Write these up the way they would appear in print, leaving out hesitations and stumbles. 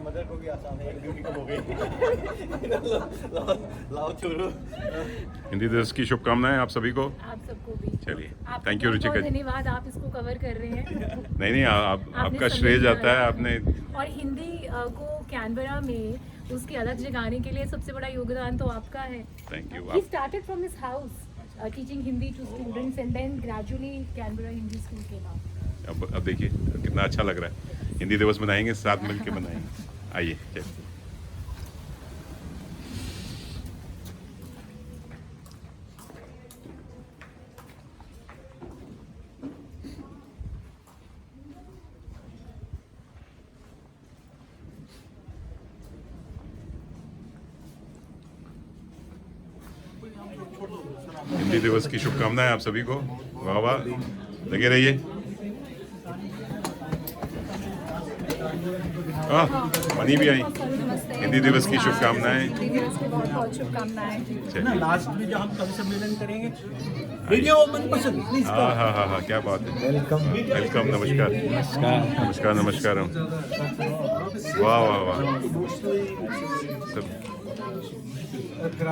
Mother को भी आसान है, एक ड्यूटी को हो गई। लाओ छोड़ो। हिंदी दिवस की शुभकामनाएं आप सभी को। आप सबको भी। चलिए, आपको थैंक यू बहुत रुचिका जी। धन्यवाद, आप इसको कवर कर रहे हैं। नहीं आपने आपका समय श्रेय जाता है, निकाला। आपने। और हिंदी को कैनबरा में उसकी अलग जगाने के लिए सबसे बड़ा योगदान तो आपका है। Thank you. He started from his house teaching Hindi to students and then gradually Canberra Hindi School came out. अब देखिए कितना अच्छा लग रहा है। हिंदी दिवस मनाएंगे, साथ मिल के मनाएंगे। आइए चलिए। हिंदी दिवस की शुभकामनाएं आप सभी को। वाह वाह, लगे रहिए। मनी भी आई। हिंदी दिवस की शुभकामनाएं। हिंदी दिवस की बहुत बहुत शुभकामनाएं। चलिए। लास्ट में जो हम कवि सम्मेलन करेंगे, वीडियो मनपसंद प्लीज। हाँ, क्या बात है। वेलकम, नमस्कार नमस्कार नमस्कार। वाह वाह वाह, सब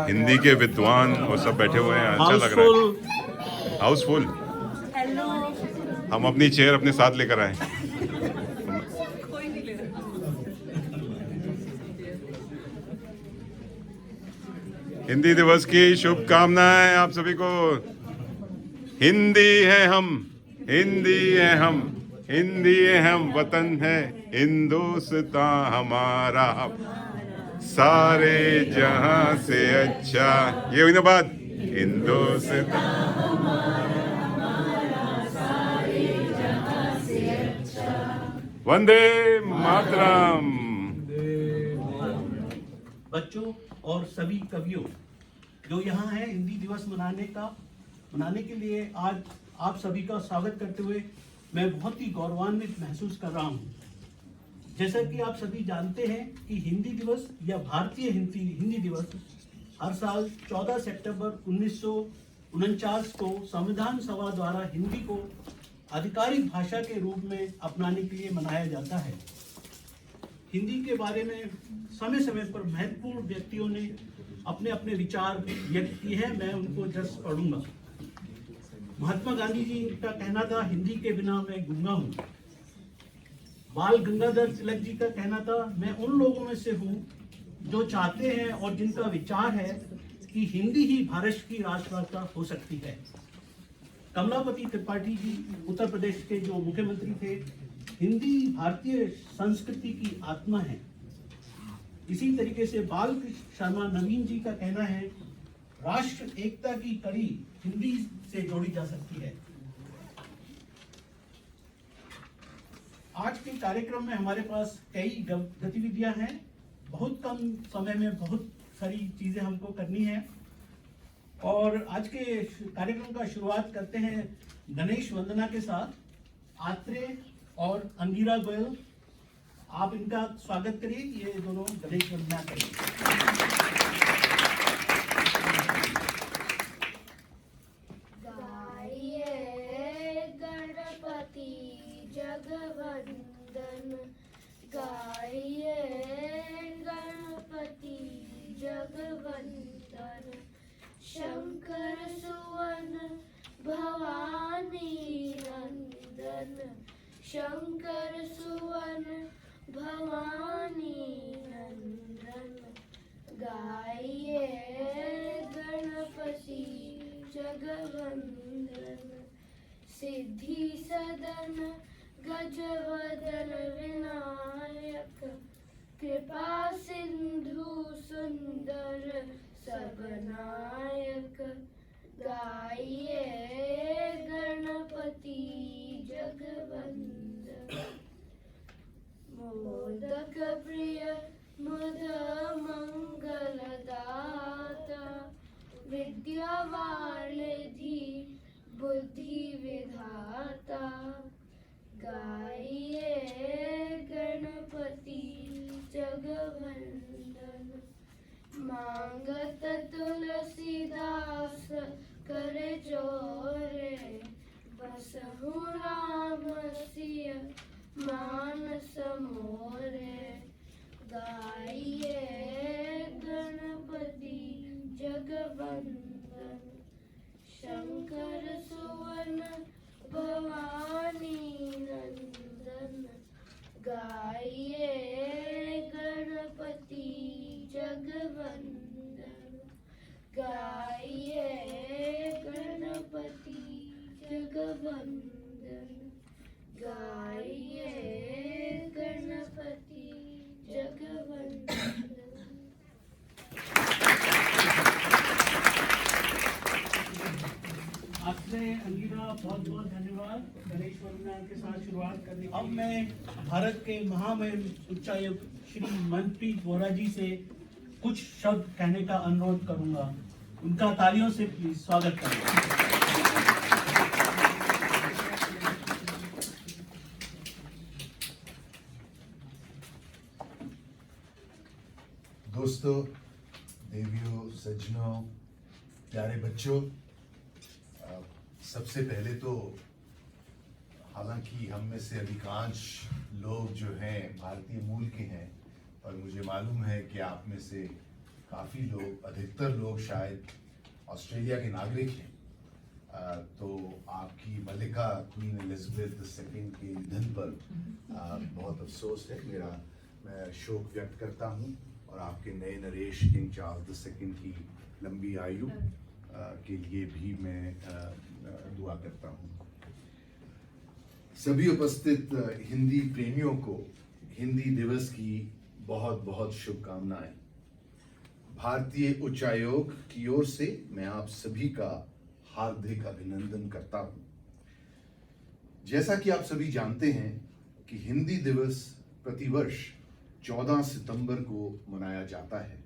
हिंदी के विद्वान और सब बैठे हुए हैं। अच्छा लग रहा है। हाउसफुल। हेलो। हम अपनी चेयर अपने साथ लेकर आए। हिंदी दिवस की शुभकामनाएं आप सभी को। हिंदी है हम, हिंदी है हम, हिंदी है हम, वतन है हिंदुस्तान हमारा, सारे जहां से अच्छा। ये हुई ना बात। हिंदुस्तान वंदे मातरम। बच्चों और सभी कवियों जो यहाँ हैं, हिंदी दिवस मनाने के लिए आज आप सभी का स्वागत करते हुए मैं बहुत ही गौरवान्वित महसूस कर रहा हूँ। जैसा कि आप सभी जानते हैं कि हिंदी दिवस या भारतीय हिंदी दिवस हर साल 14 सितंबर 1949 को संविधान सभा द्वारा हिंदी को आधिकारिक भाषा के रूप में अपनाने के लिए मनाया जाता है। हिंदी के बारे में समय समय पर महत्वपूर्ण व्यक्तियों ने अपने अपने विचार व्यक्त किए हैं। मैं उनको जस्ट पढ़ूंगा। महात्मा गांधी जी का कहना था, हिंदी के बिना मैं गूंगा हूँ। बाल गंगाधर तिलक जी का कहना था, मैं उन लोगों में से हूँ जो चाहते हैं और जिनका विचार है कि हिंदी ही भारत की राष्ट्रभाषा हो सकती है। कमलापति त्रिपाठी जी उत्तर प्रदेश के जो मुख्यमंत्री थे, हिंदी भारतीय संस्कृति की आत्मा है। इसी तरीके से बालकृष्ण शर्मा नवीन जी का कहना है, राष्ट्र एकता की कड़ी हिंदी से जोड़ी जा सकती है। आज के कार्यक्रम में हमारे पास कई गतिविधियां हैं। बहुत कम समय में बहुत सारी चीजें हमको करनी है और आज के कार्यक्रम का शुरुआत करते हैं गणेश वंदना के साथ। आत्रे और अंगिरा गोयल, आप इनका स्वागत करिए। ये दोनों गणेश वंदना करेंगे। जगवंदन गाइए, गणपति जगवंदन, शंकर सुवन भवानी नंदन, शंकर सुवन भवानी नंदन, गाइए गणपति जगवंदन, सिद्धि सदन गजवदन विनायक, कृपा सिंधु सुंदर सबनायक, गाइए गणपति जगवंदन, मोदक प्रिय मुद मंगलदाता, विद्यावारिधि बुद्धि विधाता, गाइए गणपति जगवंदन, मांगत तुलसीदास करे जोरे, बसहु राम सिय मानस मोरे, गाइए गणपति जगवंदन, शंकर सुवन भवानी नंदन। गाइए गणपति जगवंदन, गाइए गणपति जगवंदन, गाइए गणपति जगवंदन। आपसे अंगिरा बहुत बहुत धन्यवाद गणेश वंदना के साथ शुरुआत करने। अब मैं भारत के महामहिम उच्चायुक्त श्री मनप्रीत वोरा जी से कुछ शब्द कहने का अनुरोध करूंगा। उनका तालियों से प्लीज स्वागत करें। दोस्तों, देवियों, सज्जनों, प्यारे बच्चों, सबसे पहले तो हालांकि हम में से अधिकांश लोग जो हैं भारतीय मूल के हैं, और मुझे मालूम है कि आप में से काफ़ी लोग, अधिकतर लोग शायद ऑस्ट्रेलिया के नागरिक हैं। तो आपकी मलिका क्वीन एलिजाबेथ II के निधन पर बहुत अफसोस है। मैं शोक व्यक्त करता हूँ, और आपके नए नरेश किंग चार्ल्स II की लंबी आयु के लिए भी मैं दुआ करता हूँ। सभी उपस्थित हिंदी प्रेमियों को हिंदी दिवस की बहुत बहुत शुभकामनाएं। भारतीय उच्चायोग की ओर से मैं आप सभी का हार्दिक अभिनंदन करता हूँ। जैसा कि आप सभी जानते हैं कि हिंदी दिवस प्रतिवर्ष 14 सितंबर को मनाया जाता है,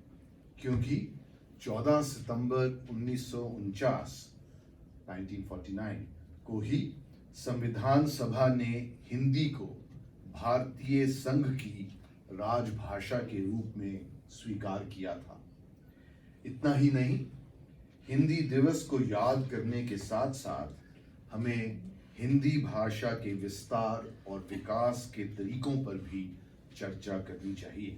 क्योंकि 14 सितंबर 1949 को ही संविधान सभा ने हिंदी को भारतीय संघ की राजभाषा के रूप में स्वीकार किया था। इतना ही नहीं, हिंदी दिवस को याद करने के साथ साथ हमें हिंदी भाषा के विस्तार और विकास के तरीकों पर भी चर्चा करनी चाहिए।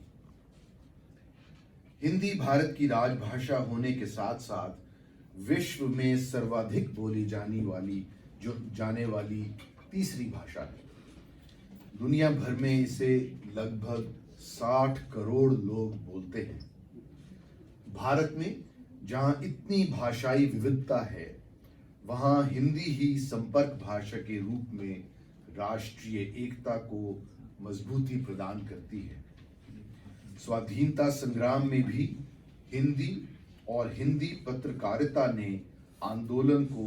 हिंदी भारत की राजभाषा होने के साथ साथ विश्व में सर्वाधिक बोली जाने वाली तीसरी भाषा है। दुनिया भर में इसे लगभग 60 करोड़ लोग बोलते हैं। भारत में जहां इतनी भाषाई विविधता है, वहां हिंदी ही संपर्क भाषा के रूप में राष्ट्रीय एकता को मजबूती प्रदान करती है। स्वाधीनता संग्राम में भी हिंदी और हिंदी पत्रकारिता ने आंदोलन को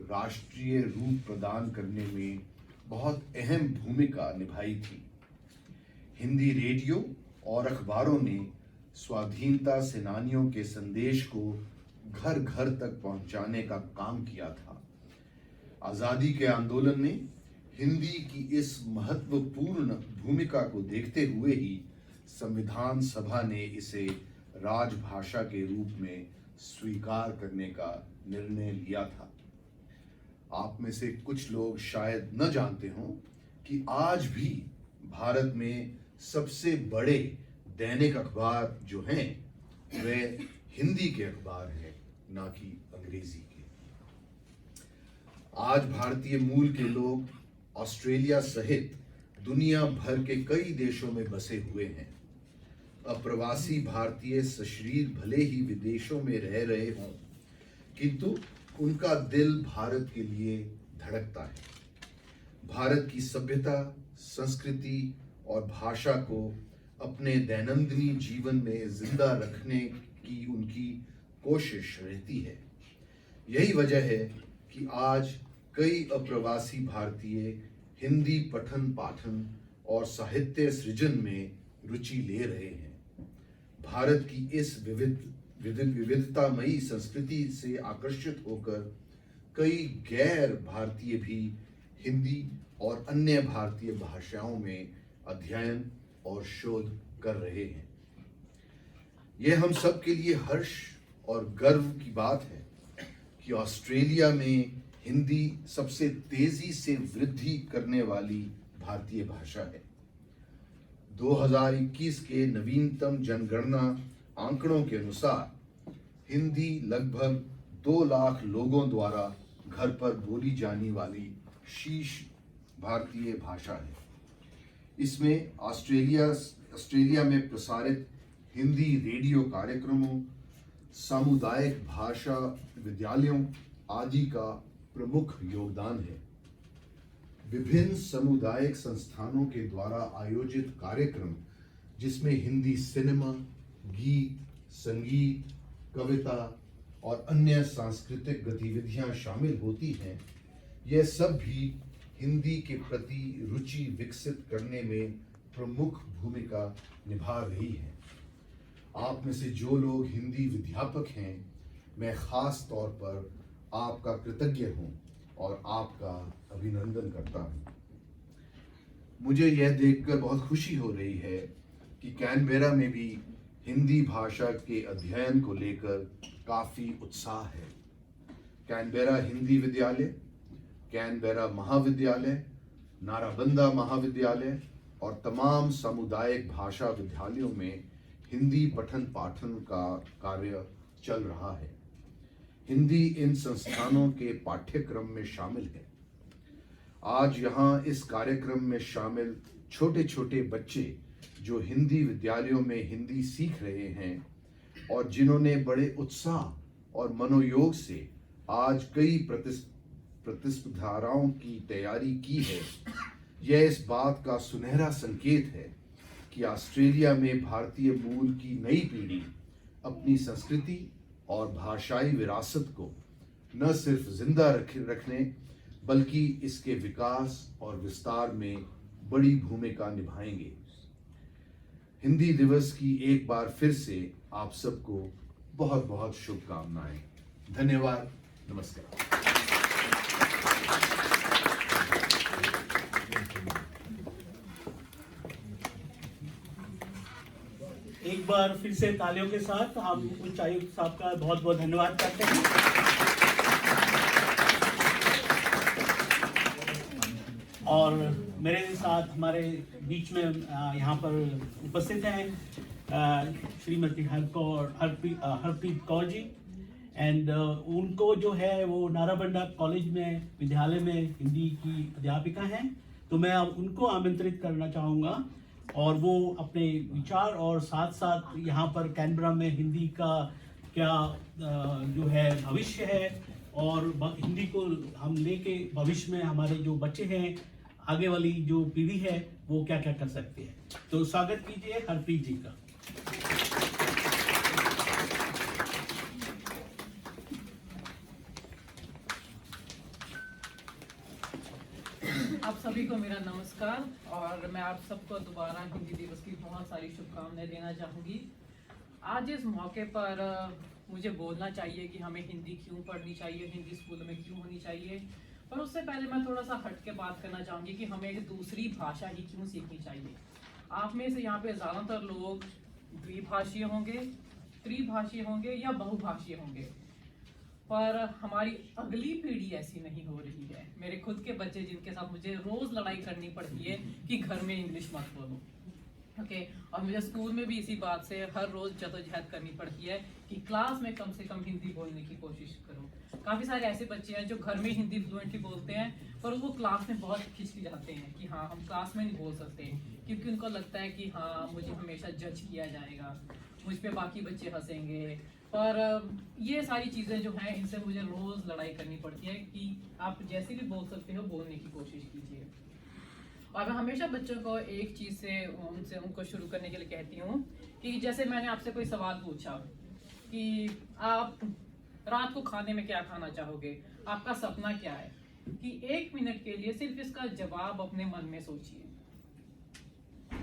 राष्ट्रीय रूप प्रदान करने में बहुत अहम भूमिका निभाई थी। हिंदी रेडियो और अखबारों ने स्वाधीनता सेनानियों के संदेश को घर घर तक पहुंचाने का काम किया था। आजादी के आंदोलन में हिंदी की इस महत्वपूर्ण भूमिका को देखते हुए ही संविधान सभा ने इसे राजभाषा के रूप में स्वीकार करने का निर्णय लिया था। आप में से कुछ लोग शायद न जानते हों कि आज भी भारत में सबसे बड़े दैनिक अखबार जो हैं वे हिंदी के अखबार हैं, ना कि अंग्रेजी के। आज भारतीय मूल के लोग ऑस्ट्रेलिया सहित दुनिया भर के कई देशों में बसे हुए हैं। अप्रवासी भारतीय सशरीर भले ही विदेशों में रह रहे हों, किंतु उनका दिल भारत के लिए धड़कता है। भारत की सभ्यता, संस्कृति और भाषा को अपने दैनंदिन जीवन में जिंदा रखने की उनकी कोशिश रहती है। यही वजह है कि आज कई अप्रवासी भारतीय हिंदी पठन पाठन और साहित्य सृजन में रुचि ले रहे हैं। भारत की इस विविधतामयी संस्कृति से आकर्षित होकर कई गैर भारतीय भी हिंदी और अन्य भारतीय भाषाओं में अध्ययन और शोध कर रहे हैं। यह हम सब के लिए हर्ष और गर्व की बात है कि ऑस्ट्रेलिया में हिंदी सबसे तेजी से वृद्धि करने वाली भारतीय भाषा है। 2021 के नवीनतम जनगणना आंकड़ों के अनुसार हिंदी लगभग 2 लाख लोगों द्वारा घर पर बोली जाने वाली शीर्ष भारतीय भाषा है। इसमें ऑस्ट्रेलिया में प्रसारित हिंदी रेडियो कार्यक्रमों, सामुदायिक भाषा विद्यालयों आदि का प्रमुख योगदान है। विभिन्न सामुदायिक संस्थानों के द्वारा आयोजित कार्यक्रम, जिसमें हिंदी सिनेमा, गीत, संगीत, कविता और अन्य सांस्कृतिक गतिविधियां शामिल होती हैं, यह सब भी हिंदी के प्रति रुचि विकसित करने में प्रमुख भूमिका निभा रही है। आप में से जो लोग हिंदी विद्यापक हैं, मैं खास तौर पर आपका कृतज्ञ हूं और आपका अभिनंदन करता हूं। मुझे यह देखकर बहुत खुशी हो रही है कि कैनबेरा में भी हिंदी भाषा के अध्ययन को लेकर काफ़ी उत्साह है। कैनबेरा हिंदी विद्यालय, कैनबेरा महाविद्यालय, नाराबंदा महाविद्यालय और तमाम सामुदायिक भाषा विद्यालयों में हिंदी पठन पाठन का कार्य चल रहा है। हिंदी इन संस्थानों के पाठ्यक्रम में शामिल है। आज यहाँ इस कार्यक्रम में शामिल छोटे छोटे बच्चे जो हिंदी विद्यालयों में हिंदी सीख रहे हैं और जिन्होंने बड़े उत्साह और मनोयोग से आज कई प्रतिस्पर्धाओं की तैयारी की है, यह इस बात का सुनहरा संकेत है कि ऑस्ट्रेलिया में भारतीय मूल की नई पीढ़ी अपनी संस्कृति और भाषाई विरासत को न सिर्फ जिंदा रखने बल्कि इसके विकास और विस्तार में बड़ी भूमिका निभाएंगे। हिंदी दिवस की एक बार फिर से आप सबको बहुत बहुत शुभकामनाएं। धन्यवाद। नमस्कार। एक बार फिर से तालियों के साथ हम उच्चायुक्त साहब का बहुत बहुत धन्यवाद करते हैं। और मेरे साथ हमारे बीच में यहाँ पर उपस्थित हैं श्रीमती हरप्रीत कौर जी, एंड उनको जो है वो नाराबंदा कॉलेज में विद्यालय में हिंदी की अध्यापिका हैं, तो मैं अब उनको आमंत्रित करना चाहूँगा और वो अपने विचार और साथ साथ यहाँ पर कैनबरा में हिंदी का क्या जो है भविष्य है और हिंदी को हम लेके भविष्य में हमारे जो बच्चे हैं, आगे वाली जो पीढ़ी है, वो क्या क्या कर सकते हैं। तो स्वागत कीजिए हरप्रीत जी का। आप सभी को मेरा नमस्कार और मैं आप सबको दोबारा हिंदी दिवस की बहुत सारी शुभकामनाएं देना चाहूँगी। आज इस मौके पर मुझे बोलना चाहिए कि हमें हिंदी क्यों पढ़नी चाहिए, हिंदी स्कूल में क्यों होनी चाहिए, पर उससे पहले मैं थोड़ा सा हट के बात करना चाहूँगी कि हमें एक दूसरी भाषा ही क्यों सीखनी चाहिए। आप में से यहाँ पे ज़्यादातर लोग द्विभाषीय होंगे, त्रिभाषीय होंगे या बहुभाषीय होंगे, पर हमारी अगली पीढ़ी ऐसी नहीं हो रही है। मेरे खुद के बच्चे जिनके साथ मुझे रोज लड़ाई करनी पड़ती है कि घर में इंग्लिश मत बोलो, ओके, और मुझे स्कूल में भी इसी बात से हर रोज जदोजहद करनी पड़ती है कि क्लास में कम से कम हिंदी बोलने की कोशिश करो। काफ़ी सारे ऐसे बच्चे हैं जो घर में हिंदी फ्लुएंटली बोलते हैं, पर वो क्लास में बहुत खिंच जाते हैं कि हाँ हम क्लास में नहीं बोल सकते, क्योंकि उनको लगता है कि हाँ मुझे हमेशा जज किया जाएगा, मुझ पे बाकी बच्चे हंसेंगे। पर ये सारी चीज़ें जो हैं इनसे मुझे रोज़ लड़ाई करनी पड़ती है कि आप जैसे भी बोल सकते हो बोलने की कोशिश कीजिए। और मैं हमेशा बच्चों को एक चीज़ से उनको शुरू करने के लिए कहती हूँ कि जैसे मैंने आपसे कोई सवाल पूछा कि आप रात को खाने में क्या खाना चाहोगे, आपका सपना क्या है, कि 1 मिनट के लिए सिर्फ इसका जवाब अपने मन में सोचिए।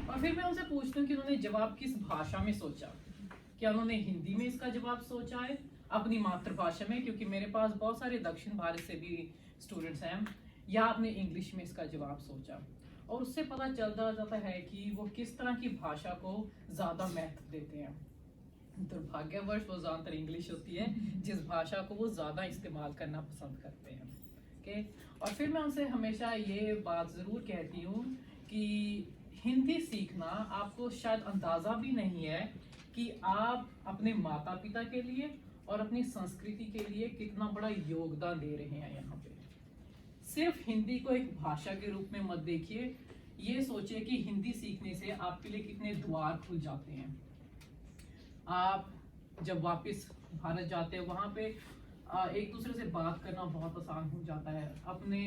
और फिर मैं उनसे पूछती हूँ कि उन्होंने जवाब किस भाषा में सोचा। क्या उन्होंने हिंदी में इसका जवाब सोचा है, अपनी मातृभाषा में, क्योंकि मेरे पास बहुत सारे दक्षिण भारत से भी स्टूडेंट्स हैं, या आपने इंग्लिश में इसका जवाब सोचा। और उससे पता चलता जाता है कि वो किस तरह की भाषा को ज़्यादा महत्व देते हैं। दुर्भाग्यवश वो ज़्यादातर इंग्लिश होती है जिस भाषा को वो ज़्यादा इस्तेमाल करना पसंद करते हैं, ओके। और फिर मैं उनसे हमेशा ये बात ज़रूर कहती हूँ कि हिंदी सीखना आपको शायद अंदाजा भी नहीं है कि आप अपने माता पिता के लिए और अपनी संस्कृति के लिए कितना बड़ा योगदान दे रहे हैं यहाँ पे। सिर्फ हिंदी को एक भाषा के रूप में मत देखिए, ये सोचिए कि हिंदी सीखने से आपके लिए कितने द्वार खुल जाते हैं। आप जब वापस भारत जाते हैं वहाँ पे एक दूसरे से बात करना बहुत आसान हो जाता है, अपने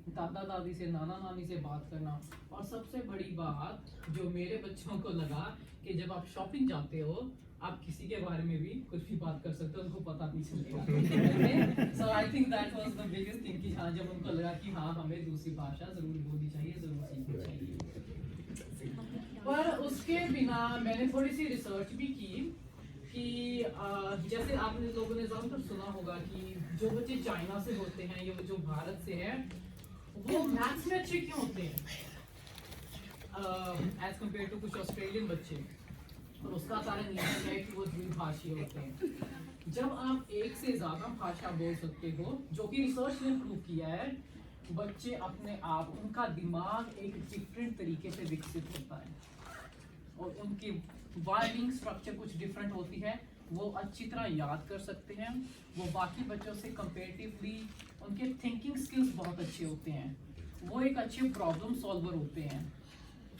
दादा दादी से, नाना नानी से बात करना। और सबसे बड़ी बात जो मेरे बच्चों को लगा कि जब आप शॉपिंग जाते हो आप किसी के बारे में भी कुछ भी बात कर सकते हो, उनको पता नहीं चलेगा। So I think that was the biggest thing कि हाँ, जब उनको लगा कि हाँ हमें दूसरी भाषा जरूर बोलनी चाहिए, जरूर सीखनी चाहिए। पर उसके बिना मैंने थोड़ी सी रिसर्च भी की कि जैसे आपने लोगों ने ज़्यादातर सुना होगा कि जो बच्चे चाइना से होते हैं या जो भारत से हैं वो मैथ्स में अच्छे क्यों होते हैं एज कम्पेयर टू कुछ ऑस्ट्रेलियन बच्चे। और उसका कारण यह है कि वो द्विभाषी होते हैं। जब आप एक से ज़्यादा भाषा बोल सकते हो, जो कि रिसर्च ने प्रूव किया है, बच्चे अपने आप, उनका दिमाग एक डिफरेंट तरीके से विकसित होता है और उनकी वायरिंग स्ट्रक्चर कुछ डिफरेंट होती है। वो अच्छी तरह याद कर सकते हैं, वो बाकी बच्चों से कंपेरेटिवली उनके थिंकिंग स्किल्स बहुत अच्छे होते हैं, वो एक अच्छे प्रॉब्लम सॉल्वर होते हैं।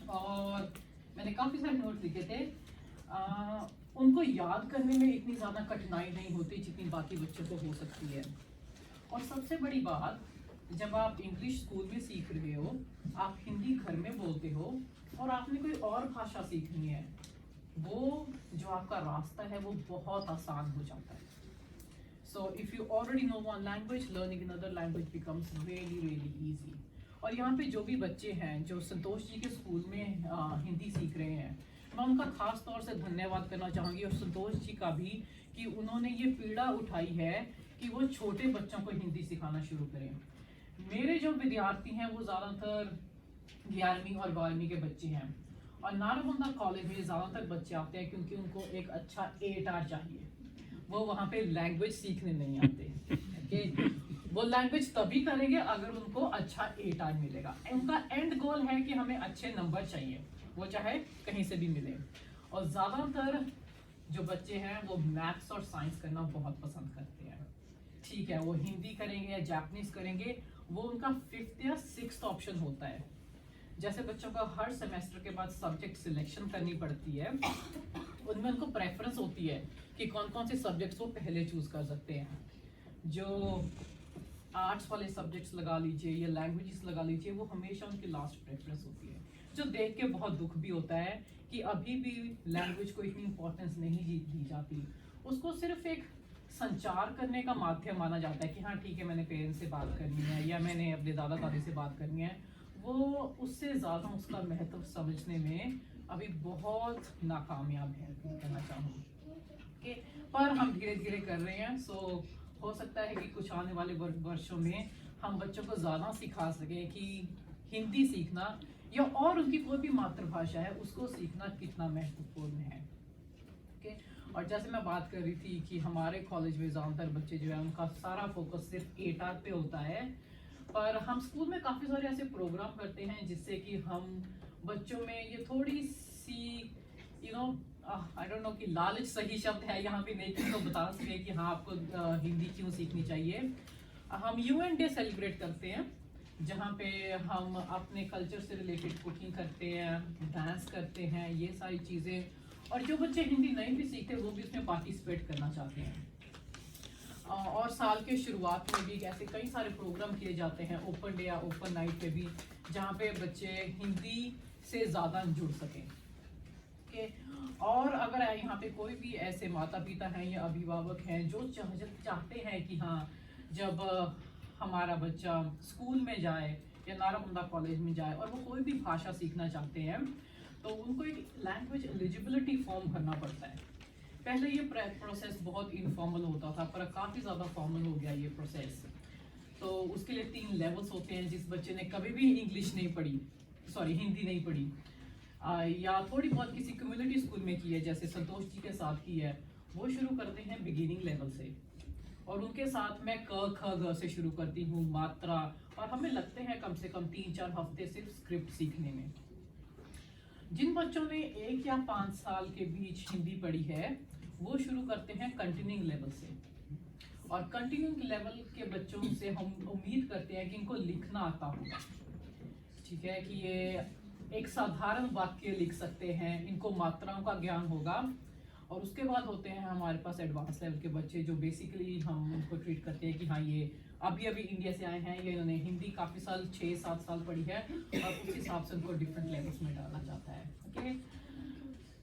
और मैंने काफ़ी सारे नोट लिखे थे, उनको याद करने में इतनी ज़्यादा कठिनाई नहीं होती जितनी बाकी बच्चों को हो सकती है। और सबसे बड़ी बात, जब आप इंग्लिश स्कूल में सीख रहे हो, आप हिंदी घर में बोलते हो और आपने कोई और भाषा सीखनी है, वो जो आपका रास्ता है वो बहुत आसान हो जाता है। So if you already know one language, learning another language becomes really really easy. और यहाँ पे जो भी बच्चे हैं जो संतोष जी के स्कूल में हिंदी सीख रहे हैं, मैं उनका खास तौर से धन्यवाद करना चाहूँगी, और संतोष जी का भी, कि उन्होंने ये पीड़ा उठाई है कि वो छोटे बच्चों को हिंदी सिखाना शुरू करें। मेरे जो विद्यार्थी हैं वो ज़्यादातर 11वीं और 12वीं के बच्चे हैं, और नारगुंदा कॉलेज में ज़्यादातर बच्चे आते हैं क्योंकि उनको एक अच्छा ATAR चाहिए। वो वहाँ पे लैंग्वेज सीखने नहीं आते। okay? वो लैंग्वेज तभी करेंगे अगर उनको अच्छा ATAR मिलेगा। उनका एंड गोल है कि हमें अच्छे नंबर चाहिए, वो चाहे कहीं से भी मिले। और ज़्यादातर जो बच्चे हैं वो मैथ्स और साइंस करना बहुत पसंद करते हैं। ठीक है, वो हिंदी करेंगे या जापानीज करेंगे, वो उनका 5th या 6th ऑप्शन होता है। जैसे बच्चों का हर सेमेस्टर के बाद सब्जेक्ट सिलेक्शन करनी पड़ती है, उनमें उनको प्रेफरेंस होती है कि कौन कौन से सब्जेक्ट्स वो पहले चूज कर सकते हैं। जो आर्ट्स वाले सब्जेक्ट्स लगा लीजिए या लैंग्वेजेस लगा लीजिए, वो हमेशा उनकी लास्ट प्रेफरेंस होती है, जो देख के बहुत दुख भी होता है कि अभी भी लैंग्वेज को इतनी इम्पोर्टेंस नहीं दी जाती। उसको सिर्फ एक संचार करने का माध्यम माना जाता है कि हाँ ठीक है, मैंने पेरेंट्स से बात करनी है या मैंने अपने दादा दादी से बात करनी है। वो उससे ज़्यादा उसका महत्व समझने में अभी बहुत नाकामयाब है, कहना चाहूँगी। पर हम धीरे धीरे कर रहे हैं। सो हो सकता है कि कुछ आने वाले वर्षों में हम बच्चों को ज़्यादा सिखा सकें कि हिंदी सीखना या और उनकी कोई भी मातृभाषा है उसको सीखना कितना महत्वपूर्ण है। ओके, और जैसे मैं बात कर रही थी कि हमारे कॉलेज में ज़्यादातर बच्चे जो है उनका सारा फोकस सिर्फ ATAR पे होता है, पर हम स्कूल में काफ़ी सारे ऐसे प्रोग्राम करते हैं जिससे कि हम बच्चों में ये थोड़ी सी आई डोंट नो कि लालच सही शब्द है यहाँ पे नहीं, किसी को बता सके कि हाँ आपको हिंदी क्यों सीखनी चाहिए। हम UN डे सेलिब्रेट करते हैं जहाँ पे हम अपने कल्चर से रिलेटेड कुकिंग करते हैं, डांस करते हैं, ये सारी चीज़ें। और जो बच्चे हिंदी नहीं भी सीखते वो भी उसमें पार्टिसिपेट करना चाहते हैं। और साल के शुरुआत में भी ऐसे कई सारे प्रोग्राम किए जाते हैं, ओपन डे या ओपन नाइट पे भी, जहाँ पे बच्चे हिंदी से ज़्यादा जुड़ सकें। ओके, और अगर यहाँ पे कोई भी ऐसे माता पिता हैं या अभिभावक हैं जो चाहते हैं कि हाँ जब हमारा बच्चा स्कूल में जाए या नारामुंदा कॉलेज में जाए और वो कोई भी भाषा सीखना चाहते हैं, तो उनको एक लैंग्वेज एलिजिबिलिटी फॉर्म भरना पड़ता है। पहले ये प्रोसेस बहुत इनफॉर्मल होता था, पर काफ़ी ज़्यादा फॉर्मल हो गया ये प्रोसेस। तो उसके लिए 3 लेवल्स होते हैं। जिस बच्चे ने कभी भी हिंदी नहीं पढ़ी या थोड़ी बहुत किसी कम्युनिटी स्कूल में की है, जैसे संतोष जी के साथ की है, वो शुरू करते हैं बिगिनिंग लेवल से। और उनके साथ मैं क ख ग से शुरू करती हूँ, मात्रा, और हमें लगते हैं कम से कम 3-4 हफ्ते सिर्फ स्क्रिप्ट सीखने में। जिन बच्चों ने 1 या 5 साल के बीच हिंदी पढ़ी है वो शुरू करते हैं कंटिन्यूइंग लेवल से, और कंटिन्यूइंग लेवल के बच्चों से हम उम्मीद करते हैं कि इनको लिखना आता होगा। ठीक है, कि ये एक साधारण वाक्य लिख सकते हैं, इनको मात्राओं का ज्ञान होगा। और उसके बाद होते हैं हमारे पास एडवांस लेवल के बच्चे, जो बेसिकली हम उनको ट्रीट करते हैं कि हाँ ये अभी अभी इंडिया से आए हैं, ये इन्होंने हिंदी काफ़ी साल 6-7 साल पढ़ी है, और उस हिसाब से उनको डिफरेंट लेवल्स में डाला जाता है। ओके,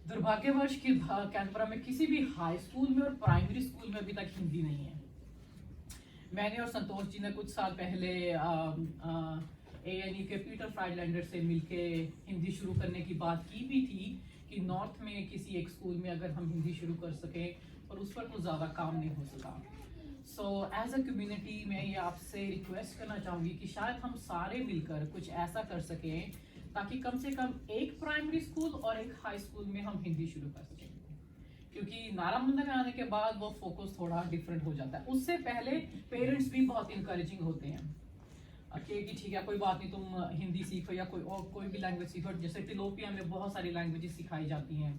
दुर्भाग्यवश कि कैनबरा में किसी भी हाई स्कूल में और प्राइमरी स्कूल में अभी तक हिंदी नहीं है। मैंने और संतोष जी ने कुछ साल पहले ANU के पीटर फ्राइडलैंडर से मिलके हिंदी शुरू करने की बात की भी थी कि नॉर्थ में किसी एक स्कूल में अगर हम हिंदी शुरू कर सकें, पर उस पर कुछ ज़्यादा काम नहीं हो सका। सो एज अ कम्युनिटी मैं ये आपसे रिक्वेस्ट करना चाहूँगी कि शायद हम सारे मिलकर कुछ ऐसा कर सकें ताकि कम से कम एक प्राइमरी स्कूल और एक हाई स्कूल में हम हिंदी शुरू कर सकें, क्योंकि नारामुंदा में आने के बाद वो फोकस थोड़ा डिफरेंट हो जाता है। उससे पहले पेरेंट्स भी बहुत इंकरेजिंग होते हैं कि ठीक है कोई बात नहीं, तुम हिंदी सीखो या कोई भी लैंग्वेज सीखो। जैसे टिलोपिया में बहुत सारी लैंग्वेजेस सिखाई जाती हैं,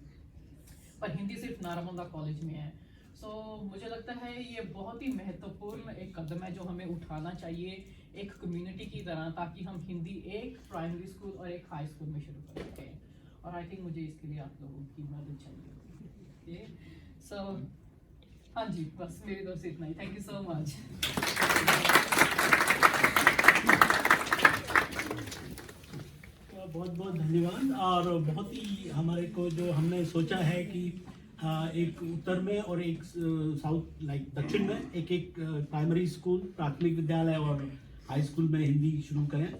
पर हिंदी सिर्फ नारामुंदा कॉलेज में है। सो मुझे लगता है ये बहुत ही महत्वपूर्ण एक कदम है जो हमें उठाना चाहिए एक कम्युनिटी की तरह, ताकि हम हिंदी एक प्राइमरी स्कूल और एक हाई स्कूल में शुरू कर सकें। और आई थिंक मुझे इसके लिए आप लोगों की मदद चाहिए। सो हाँ जी, बस मेरी तरफ से इतना ही। Thank you so much. बहुत बहुत धन्यवाद। और बहुत ही हमारे को जो हमने सोचा है कि एक उत्तर में और एक साउथ लाइक दक्षिण में एक प्राइमरी स्कूल, प्राथमिक विद्यालय और हाई स्कूल में हिंदी शुरू करें।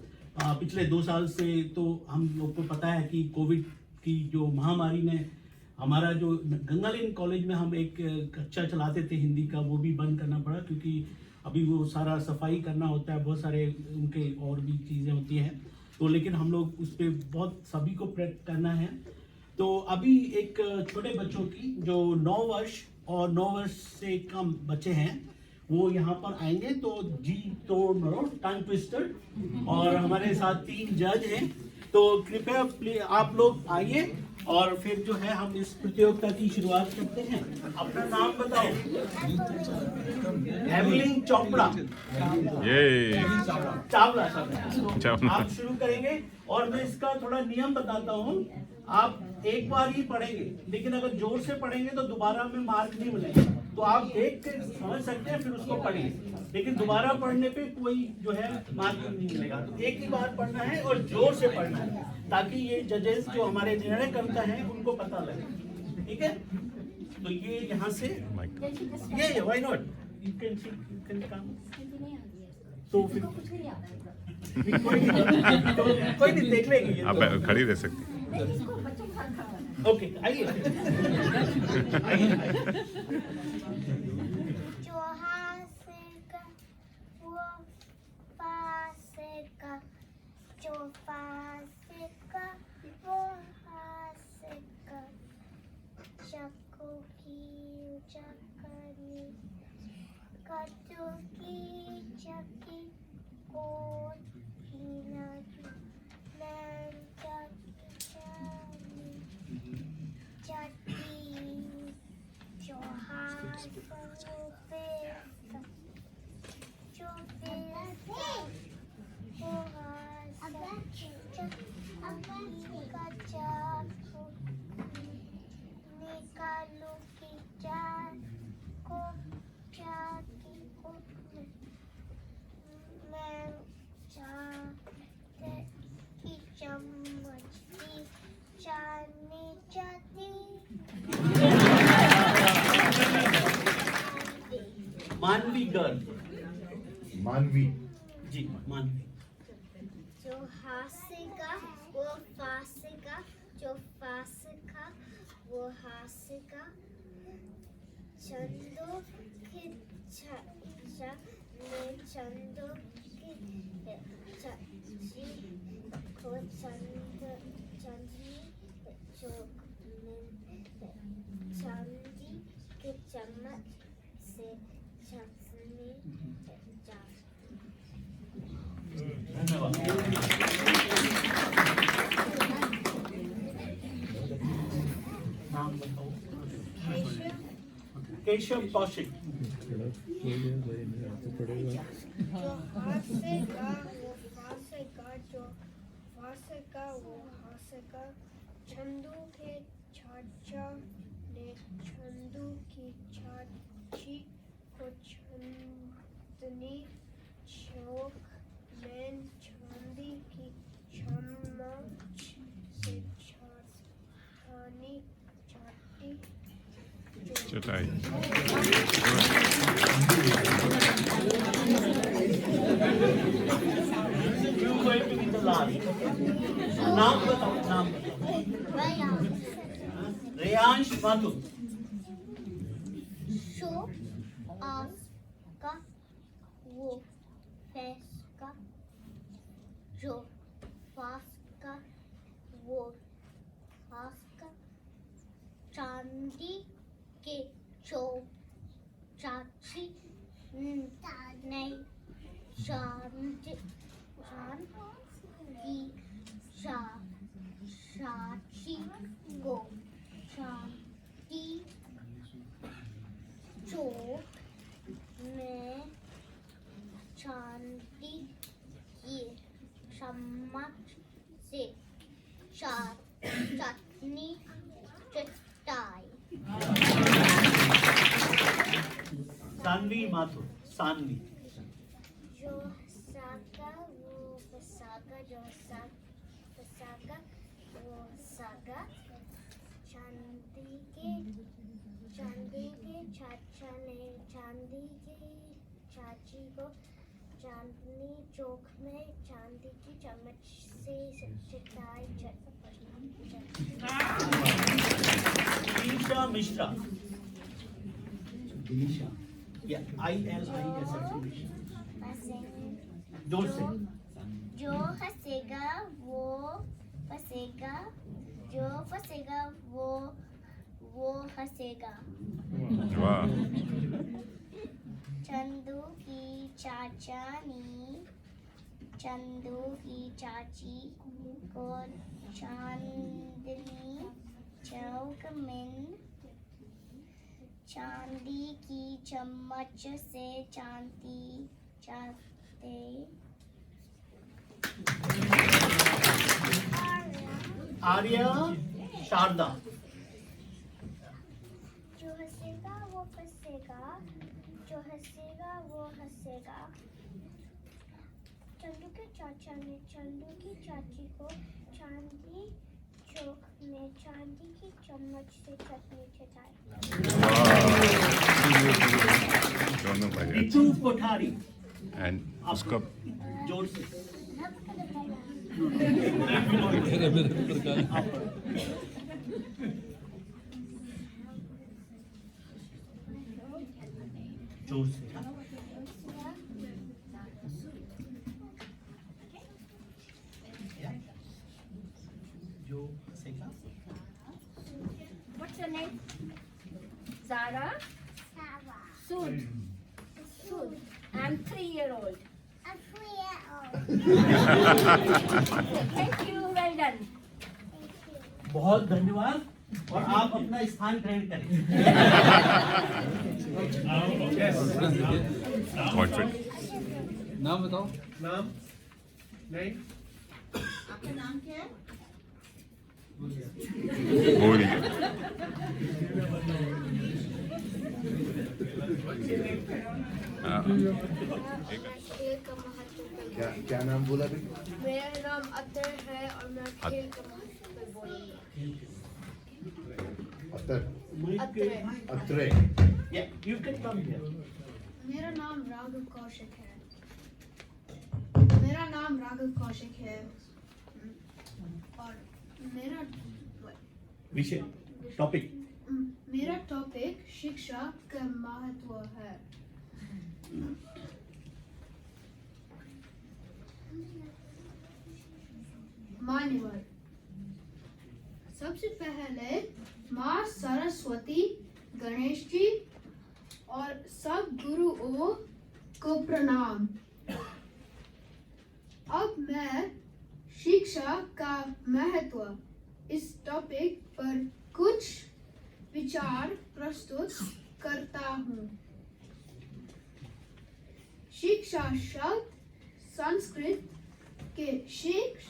पिछले 2 साल से तो हम लोग को पता है कि कोविड की जो महामारी ने हमारा जो गंगालिन कॉलेज में हम एक कक्षा चलाते थे हिंदी का, वो भी बंद करना पड़ा, क्योंकि अभी वो सारा सफाई करना होता है, बहुत सारे उनके और भी चीज़ें होती हैं। तो लेकिन हम लोग उस पर बहुत सभी को प्रयत्न करना है। तो अभी एक छोटे बच्चों की जो 9 वर्ष और 9 वर्ष से कम बच्चे हैं वो यहाँ पर आएंगे। तो जी तो टंग ट्विस्टर, और हमारे साथ 3 जज हैं। तो कृपया आप लोग आइए और फिर जो है हम इस प्रतियोगिता की शुरुआत करते हैं। अपना नाम बताओ। एवलिन चोपड़ा। ये चावला। आप शुरू करेंगे और मैं इसका थोड़ा नियम बताता हूँ। आप एक बार ही पढ़ेंगे, लेकिन अगर जोर से पढ़ेंगे तो दोबारा में मार्क नहीं मिलेगा। तो आप देख के समझ सकते हैं, फिर उसको पढ़िए, लेकिन दोबारा पढ़ने पे कोई जो है मार्क नहीं मिलेगा। तो एक ही बार पढ़ना है और जोर से पढ़ना है, ताकि ये जजेस जो हमारे निर्णय करता है उनको पता लगे। ठीक है, तो ये यहाँ से ये why not you can come. तो फिर कोई नहीं देख लेंगे। आप खड़ी रह सकती। ओके, आइए। जो हासेगा वो पासेगा, जो पासेगा वो हासेगा। चक्कू की चक्करी, कद्दू की चक्की को हीना निकालो की चार को चाकी को मैं चाहते की चम्मच की चानी चाहती। मानवी गर्ल। मानवी जी, मानवी। जो हासेगा वो फासेगा, जो फासेगा वो हासेगा। चंदो की चाचा ने चंदो की चाची को चांदनी चांदी के चम्मच से चटनी केशव कौशिक। जो हंसेगा वो हंसेगा, जो हंसेगा वो हंसेगा। चंदू के चाचा ने चंदू की चाची को चांदनी चौक में चांदी की चम्मच से चाटनी चाटी। चटाई। You going to be the last. नाम बताओ, नाम बताओ। रेयांश माथुर। शो आस का वो फैस का, जो फास का वो फास का। चांदी के चो चाची नहीं चांद की चाची को चांदी चौक में चांदी की चम्मच से चटनी चटाई। सानवी माथुर। सानवी। जो सागा वो सागा, जो सागा वो सागा। चांदी के चाचा ने चांदी की चाची को चांदनी चौक में चांदी की चम्मच से चटाई। ईशा मिश्रा। ईशा। ILISA। जोर से। जो हंसेगा वो फंसेगा, जो फंसेगा वो हंसेगा। वाह। चंदू की चाचा ने चंदू की चाची को चांदनी चौक में चांदी की चम्मच से चांदी चाहते। आर्या शारदा। जो हंसेगा वो फंसेगा, जो हंसेगा वो हंसेगा। चंदू के चाचा ने चंदू की चाची को चांदी चौक में चांदी की चम्मच से चटनी चटाई। दोनों भाई। रितु कोठारी। एंड उसका जोर से। जोर से। जो हंसेगा। What's your name? Zara. Sud. I'm 3-year-old. I'm 3-year-old. Thank you. Well done. बहुत धन्यवाद और आप अपना स्थान ग्रहण करें। कॉन्फिडेंट। नाम बताओ। नाम नहीं। आपका नाम क्या है? बोल ही हाँ। खेल का महत्व पे क्या नाम बोला भी? मेरा नाम अतर है और मैं खेल का महत्व पे बोलूंगा। अत्रे। Yeah, you can come here. मेरा नाम राघव कौशिक है और विषय टॉपिक। मेरा टॉपिक शिक्षा का महत्व है। मान्यवर, सबसे पहले माँ सरस्वती, गणेश जी और सब गुरुओं को प्रणाम। अब मैं शिक्षा का महत्व इस टॉपिक पर कुछ विचार प्रस्तुत करता हूँ। शिक्षा शब्द संस्कृत के शिक्ष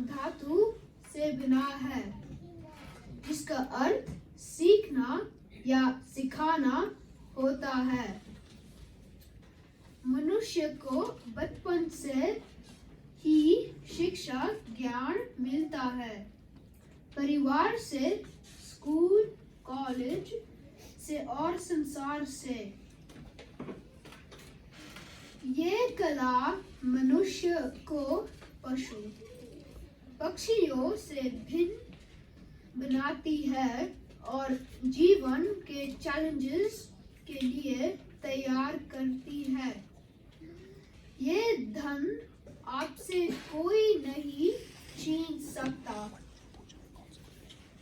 धातु से बना है, जिसका अर्थ सीखना या सिखाना होता है। मनुष्य को बचपन से ही शिक्षा ज्ञान मिलता है। परिवार से, स्कूल, कॉलेज से और संसार से। ये कला मनुष्य को पशु पक्षियों से भिन्न बनाती है और जीवन के चैलेंजेस के लिए तैयार करती है। ये धन आपसे कोई नहीं छीन सकता।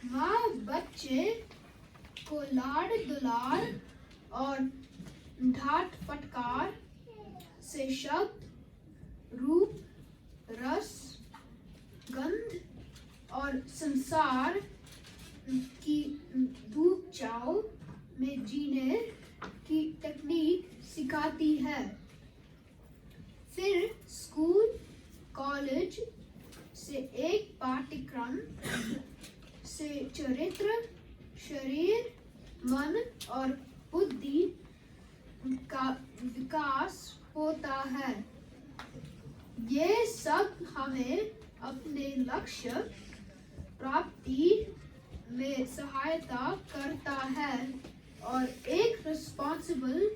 माँ बच्चे को लाड दुलार और ढाट फटकार से शब्द, रूप, रस, गंध और संसार की धूप छांव में जीने की टेक्निक सिखाती है। फिर स्कूल, कॉलेज से एक पाठ्यक्रम से चरित्र, शरीर, मन और बुद्धि का विकास होता है। ये सब हमें अपने लक्ष्य प्राप्ति में सहायता करता है और एक रिस्पॉन्सिबल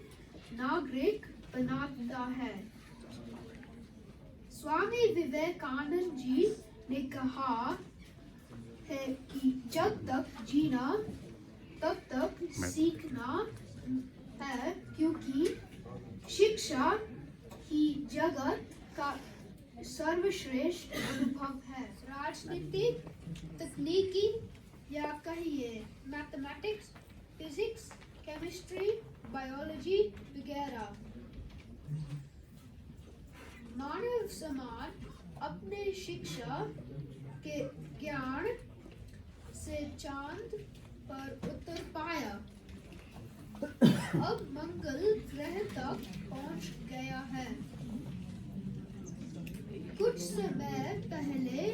नागरिक बनाता है। स्वामी विवेकानंद जी ने कहा है कि जब तक जीना तब तक सीखना है, क्योंकि शिक्षा ही जगत का सर्वश्रेष्ठ अनुभव है। राजनीतिक, तकनीकी या कहिए मैथमेटिक्स, फिजिक्स, केमिस्ट्री, बायोलॉजी वगैरह, मानव समाज अपने शिक्षा के ज्ञान से चांद पर उतर पाया। अब मंगल ग्रह तक पहुंच गया है। कुछ समय पहले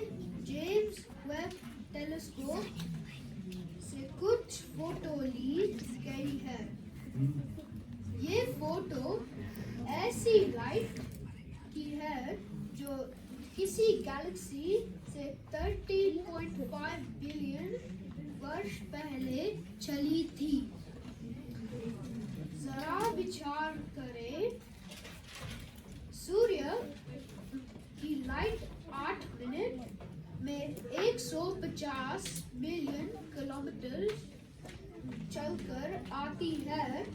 जेम्स वेब टेलीस्कोप से कुछ फोटो ली गई है। ये फोटो ऐसी लाइट की है जो किसी गैलेक्सी से 13.5 बिलियन वर्ष पहले चली थी। जरा विचार करें, सूर्य की लाइट 8 मिनट में 150 मिलियन किलोमीटर चलकर आती है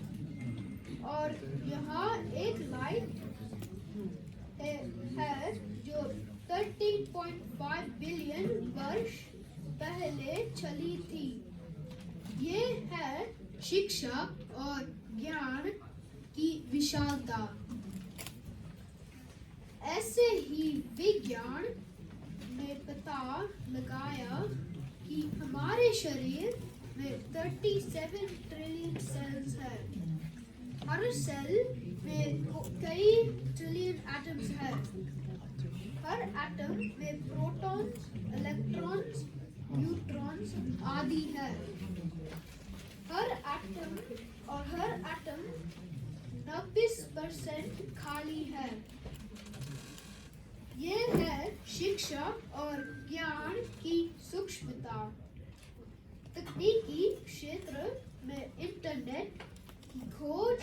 और यहाँ एक लाइट है जो 13.5 बिलियन वर्ष पहले चली थी। ये है शिक्षा और ज्ञान की विशालता। ऐसे ही विज्ञान ने पता लगाया कि हमारे शरीर में 37 ट्रिलियन सेल्स हैं। हर सेल में कई ट्रिलियन एटम्स हैं। हर एटम में प्रोटॉन्स, इलेक्ट्रॉन्स, न्यूट्रॉन्स आदि है। हर एटम 90% खाली है। ये है शिक्षा और ज्ञान की सूक्ष्मता। तकनीकी क्षेत्र में इंटरनेट की खोज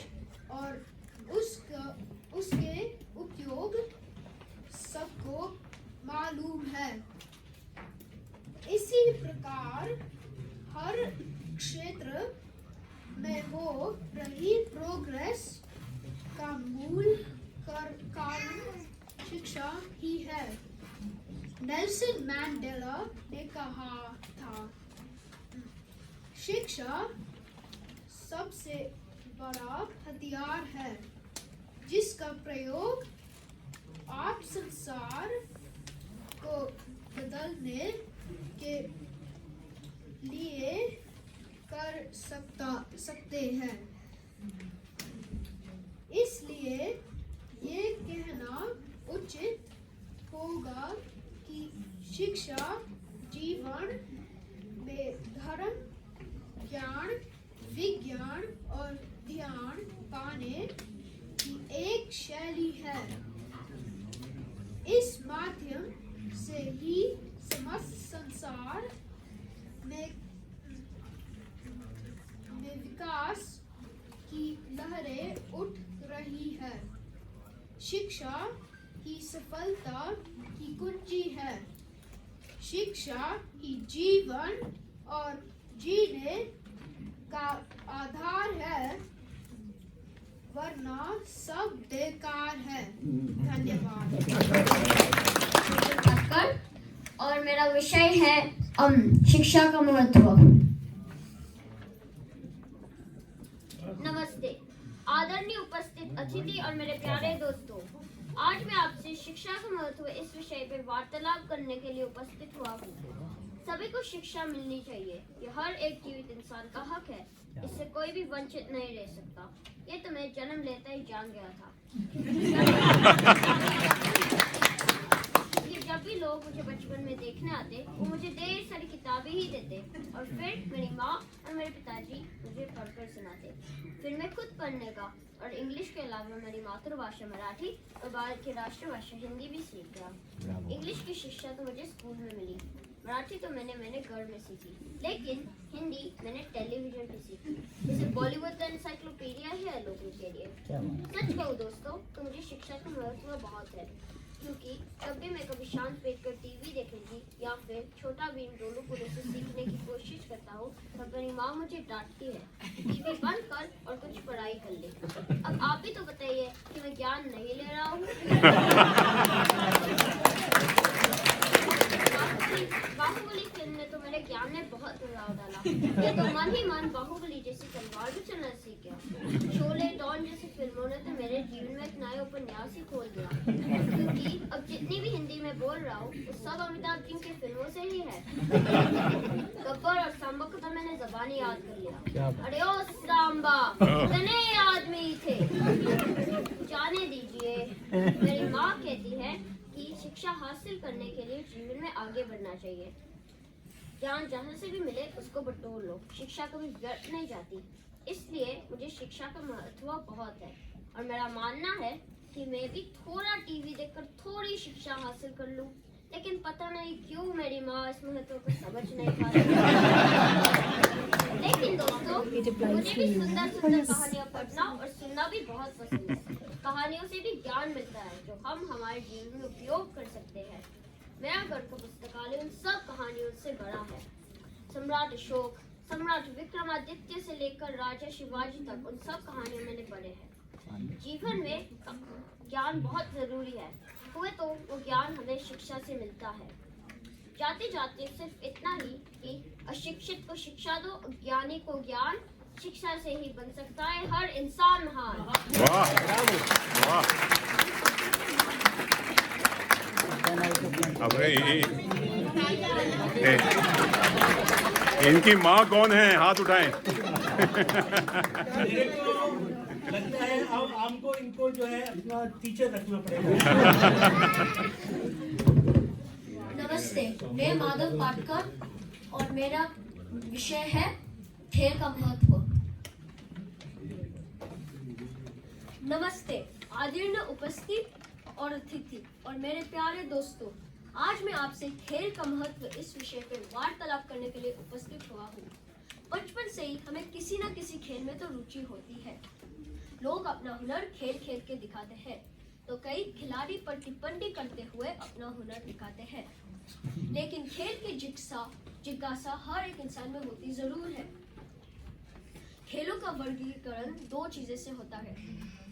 और उसके उपयोग सबको मालूम है। इसी प्रकार हर क्षेत्र में हो रही प्रोग्रेस का मूल कारण शिक्षा ही है। नेल्सन मैंडेला ने कहा था, शिक्षा सबसे बड़ा हथियार है जिसका प्रयोग आप संसार को बदलने के लिए कर सकते हैं। इसलिए ये कहना उचित होगा कि शिक्षा जीवन में धर्म, ज्ञान, विज्ञान और ध्यान पाने की एक शैली है। इस माध्यम से ही समस्त संसार में विकास की लहरें उठ रही है। शिक्षा ही सफलता की कुंजी है। शिक्षा ही जीवन और जीने का आधार है, वरना सब बेकार है। धन्यवाद। और मेरा विषय है शिक्षा का महत्व। नमस्ते आदरणीय उपस्थित अतिथि और मेरे प्यारे दोस्तों, आज मैं आपसे शिक्षा का महत्व इस विषय पर वार्तालाप करने के लिए उपस्थित हुआ हूँ। सभी को शिक्षा मिलनी चाहिए, यह हर एक जीवित इंसान का हक है। इससे कोई भी वंचित नहीं रह सकता। ये तो मैं जन्म लेता ही जान गया था। जब भी लोग मुझे बचपन में देखने आते, वो मुझे ढेर सारी किताबें ही देते और फिर मेरी माँ और मेरे पिताजी मुझे पढ़कर सुनाते। फिर मैं खुद पढ़ने का और इंग्लिश के अलावा मेरी मातृभाषा मराठी और भारत की राष्ट्रभाषा हिंदी भी सीख गया। इंग्लिश की शिक्षा तो मुझे स्कूल में मिली, मराठी तो मैंने घर में सीखी, लेकिन हिंदी मैंने टेलीविजन पे सीखी। जैसे बॉलीवुड का एनसाइक्लोपीडिया है लोगों के लिए। सच कहूँ दोस्तों, तो मुझे शिक्षा का महत्व बहुत है, क्योंकि जब भी मैं कभी शांत बैठकर टीवी देखूंगी या फिर छोटा भीम डोलू पुले से सीखने की कोशिश करता हूँ, तब मेरी माँ मुझे डांटती है, टीवी बंद कर और कुछ पढ़ाई कर ले। अब आप भी तो बताइए कि मैं ज्ञान नहीं ले रहा हूँ। बाहुबली फिल्म ने तो मेरे ज्ञान में बहुत प्रभाव डाला। ये तो मन ही मन बाहुबली जैसी तलवार भी चलना सीख गया। शोले, डॉन जैसी फिल्मों ने तो मेरे जीवन में एक नया उपन्यास ही खोल दिया, क्योंकि अब जितनी भी हिंदी में बोल रहा हूँ वो सब अमिताभ जी की फिल्मों से ही है। गब्बर और सांबा को तो मैंने ज़बानी याद कर लिया। अरे ओ सांबा, इतने आदमी थे। जाने दीजिए। मेरी माँ कहती है कि शिक्षा हासिल करने के लिए जीवन में आगे बढ़ना चाहिए। ज्ञान जहाँ से भी मिले उसको बटोर लो, शिक्षा कभी व्यर्थ नहीं जाती। इसलिए मुझे शिक्षा का महत्व बहुत है और मेरा मानना है कि मैं भी थोड़ा टीवी देखकर थोड़ी शिक्षा हासिल कर लूं, लेकिन पता नहीं क्यों मेरी माँ इस महत्व को समझ नहीं पा रही। लेकिन दोस्तों, मुझे भी सुंदर सुंदर कहानियाँ पढ़ना और सुनना भी बहुत पसंद है। कहानियों से भी ज्ञान मिलता है जो हम हमारे जीवन में उपयोग कर सकते हैं। मेरा घर का पुस्तकालय उन सब कहानियों से भरा है। सम्राट अशोक, सम्राट विक्रमादित्य से लेकर राजा शिवाजी तक उन सब कहानियों मैंने पढ़े हैं। जीवन में ज्ञान बहुत जरूरी है, हुए तो वो ज्ञान हमें शिक्षा से मिलता है। जाते जाते सिर्फ इतना ही कि अशिक्षित को शिक्षा दो, ज्ञानी को ज्ञान, शिक्षा से ही बन सकता है हर इंसान महान। वाह वाह। अबे इनकी माँ कौन है? हाथ उठाएं। मेरे को लगता है अब हमको इनको जो है अपना टीचर रखना पड़ेगा। नमस्ते, मैं माधव पाटकर और मेरा विषय है खेल का महत्व। नमस्ते आदरणीय उपस्थित और अतिथि और मेरे प्यारे दोस्तों, आज मैं आपसे खेल का महत्व इस विषय पर वार्तालाप करने के लिए उपस्थित हुआ हूँ। बचपन से ही हमें किसी न किसी खेल में तो रुचि होती है। लोग अपना हुनर खेल खेल के दिखाते हैं, तो कई खिलाड़ी पर टिप्पणी करते हुए अपना हुनर दिखाते हैं। लेकिन खेल की जिज्ञासा हर एक इंसान में होती जरूर है। खेलों का वर्गीकरण दो चीजें से होता है।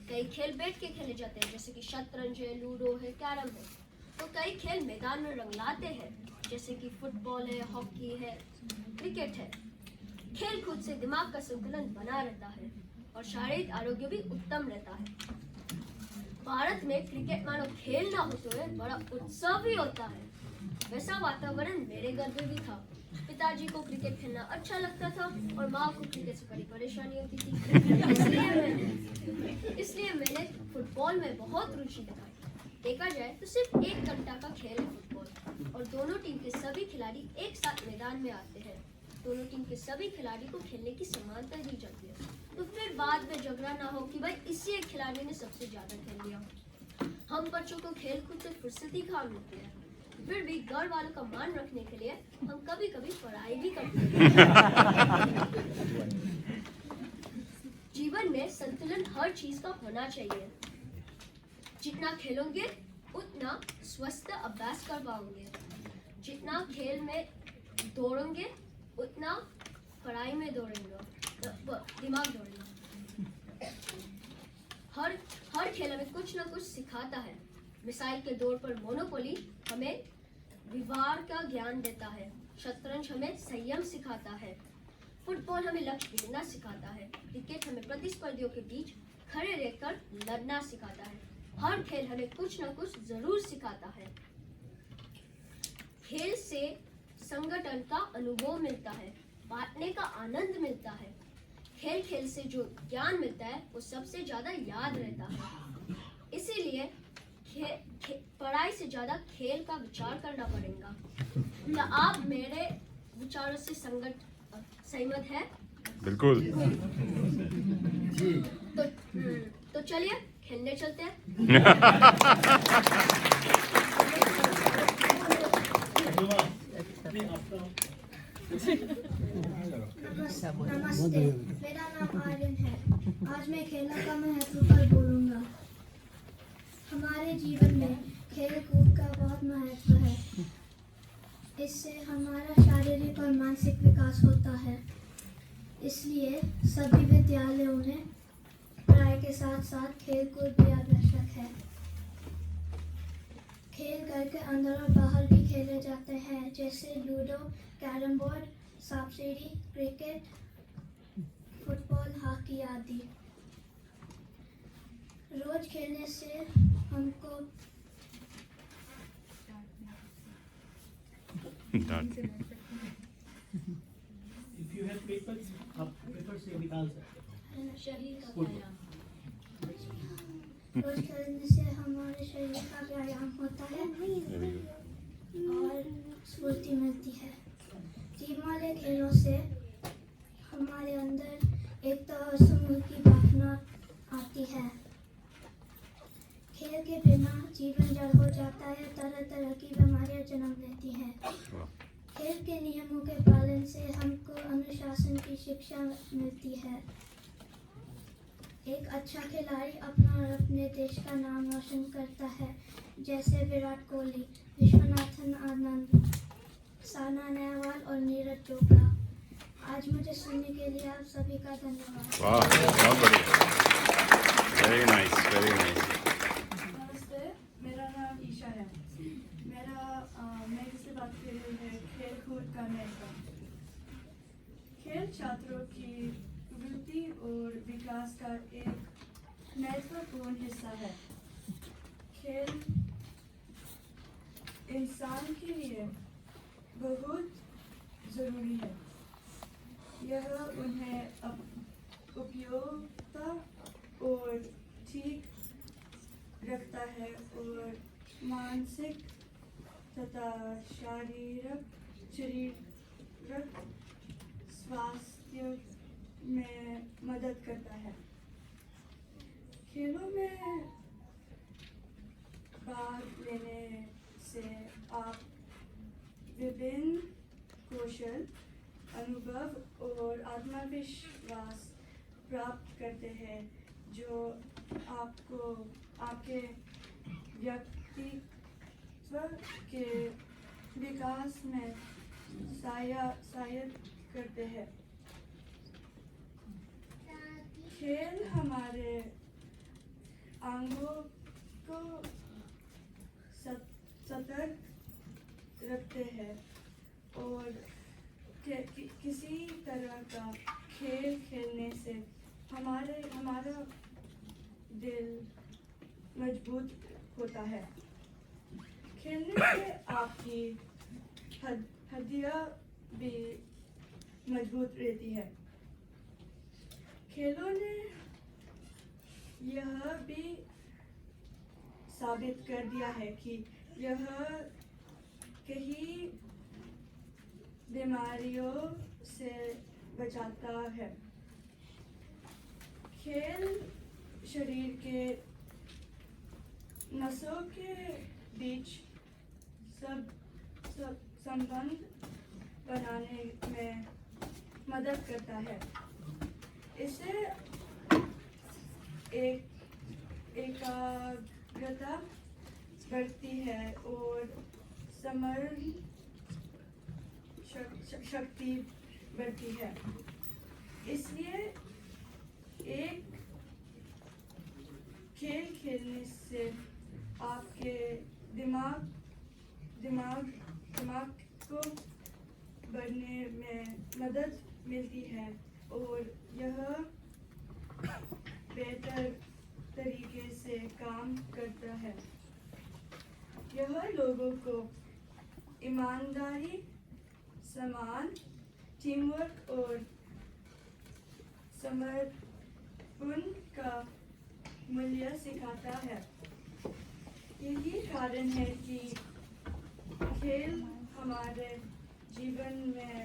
कई खेल बैठ के खेले जाते हैं, जैसे कि शतरंज है, लूडो है, कैरम है। तो कई खेल मैदान में रंगलाते हैं, जैसे कि फुटबॉल है, हॉकी है, क्रिकेट है। खेल कूद से दिमाग का संतुलन बना रहता है और शारीरिक आरोग्य भी उत्तम रहता है। भारत में क्रिकेट मानो खेल ना हो तो बड़ा उत्सव ही होता है। वैसा वातावरण मेरे घर में भी था। पिताजी को क्रिकेट खेलना अच्छा लगता था और माँ को क्रिकेट से बड़ी परेशानी होती थी। इसलिए मैंने फुटबॉल में बहुत रुचि दिखाई। देखा जाए तो सिर्फ 1 घंटा का खेल है फुटबॉल और दोनों टीम के सभी खिलाड़ी एक साथ मैदान में आते हैं। दोनों टीम के सभी खिलाड़ी को खेलने की समानता दी जाती है, तो फिर बाद में झगड़ा ना हो कि भाई इसी एक खिलाड़ी ने सबसे ज्यादा खेल लिया। हम बच्चों को खेल कूद से फुर्सत ही कहाँ मिलती है, फिर भी घर वालों का मान रखने के लिए हम कभी कभी पढ़ाई भी करते हैं। जीवन में संतुलन हर चीज का होना चाहिए। जितना खेलोगे उतना स्वस्थ अभ्यास कर पाओगे, जितना खेल में दौड़ोगे उतना पढ़ाई में दौड़ेंगे, दिमाग दौड़ेगा। हर खेल हमें कुछ ना कुछ सिखाता है। मिसाल के तौर पर मोनोपोली हमें व्यवहार का ज्ञान देता है, शतरंज हमें संयम सिखाता है, फुटबॉल हमें लक्ष्य गिनना सिखाता है, क्रिकेट हमें प्रतिस्पर्धियों के बीच खड़े रहकर लड़ना सिखाता है। हर खेल हमें कुछ ना कुछ जरूर सिखाता है। खेल से संगठन का अनुभव मिलता है, बांटने का आनंद मिलता है। खेल से जो ज्ञान मिलता है वो सबसे ज्यादा याद रहता है। इसीलिए पढ़ाई से ज्यादा खेल का विचार करना पड़ेगा। क्या आप मेरे विचारों से सहमत है? बिल्कुल। तो चलिए खेलने चलते हैं। नमस्ते, मेरा नाम आर्यन है। आज मैं खेल का महत्व पर बोलूँगा। हमारे जीवन में खेल कूद का बहुत महत्व है। इससे हमारा शारीरिक और मानसिक विकास होता है। इसलिए सभी विद्यालयों में पढ़ाई के साथ साथ खेल कूद भी आवश्यक है। खेल घर के अंदर और बाहर भी खेले जाते हैं, जैसे लूडो, कैरम बोर्ड, सांप सीढ़ी, क्रिकेट, फुटबॉल, हॉकी आदि। रोज खेलने से हमको If you have papers, आप पेपर से निकाल सकते हैं। शरीर का व्यायाम। रोज खेलने से हमारे शरीर का व्यायाम होता है और स्फूर्ति मिलती है। टीम वाले खेलों से हमारे अंदर एकता और समूह की भावना आती है। खेल के बिना जीवन जड़ हो जाता है, तरह तरह की बीमारियां जन्म लेती हैं। खेल के नियमों के पालन से हमको अनुशासन की शिक्षा मिलती है। एक अच्छा खिलाड़ी अपना और अपने देश का नाम रोशन करता है, जैसे विराट कोहली, विश्वनाथन आनंद, साइना नेहवाल और नीरज चोपड़ा। आज मुझे सुनने के लिए आप सभी का धन्यवाद। वाह, बहुत बढ़िया, वेरी नाइस, वेरी नाइस। नमस्ते, मेरा नाम ईशा है। मैं किसी बात कर रही हूँ खेल कूद करने का। खेल छात्रों की वृद्धि और विकास का एक महत्वपूर्ण हिस्सा है। खेल इंसान के लिए बहुत ज़रूरी है। यह उन्हें उपयोगिता और ठीक रखता है और मानसिक तथा शारीरिक स्वास्थ्य में मदद करता है। खेलों में भाग लेने से आप विभिन्न कौशल, अनुभव और आत्मविश्वास प्राप्त करते हैं, जो आपको आपके व्यक्तित्व के विकास में सहायता करते हैं। खेल हमारे अंगों को सतर्क रखते हैं और किसी तरह का खेल खेलने से हमारा दिल मजबूत होता है। खेलने से आपकी हड्डियाँ भी मजबूत रहती है। खेलों ने यह भी साबित कर दिया है कि यह कई बीमारियों से बचाता है। खेल शरीर के नसों के बीच संबंध बनाने में मदद करता है। इससे एकाग्रता बढ़ती है और स्मरण शक्ति बढ़ती है। इसलिए एक खेल खेलने से आपके दिमाग को बढ़ने में मदद मिलती है और यह बेहतर तरीके से काम करता है। यह लोगों को ईमानदारी, सम्मान, टीमवर्क और समर्पण का मूल्य सिखाता है। यही कारण है कि खेल हमारे जीवन में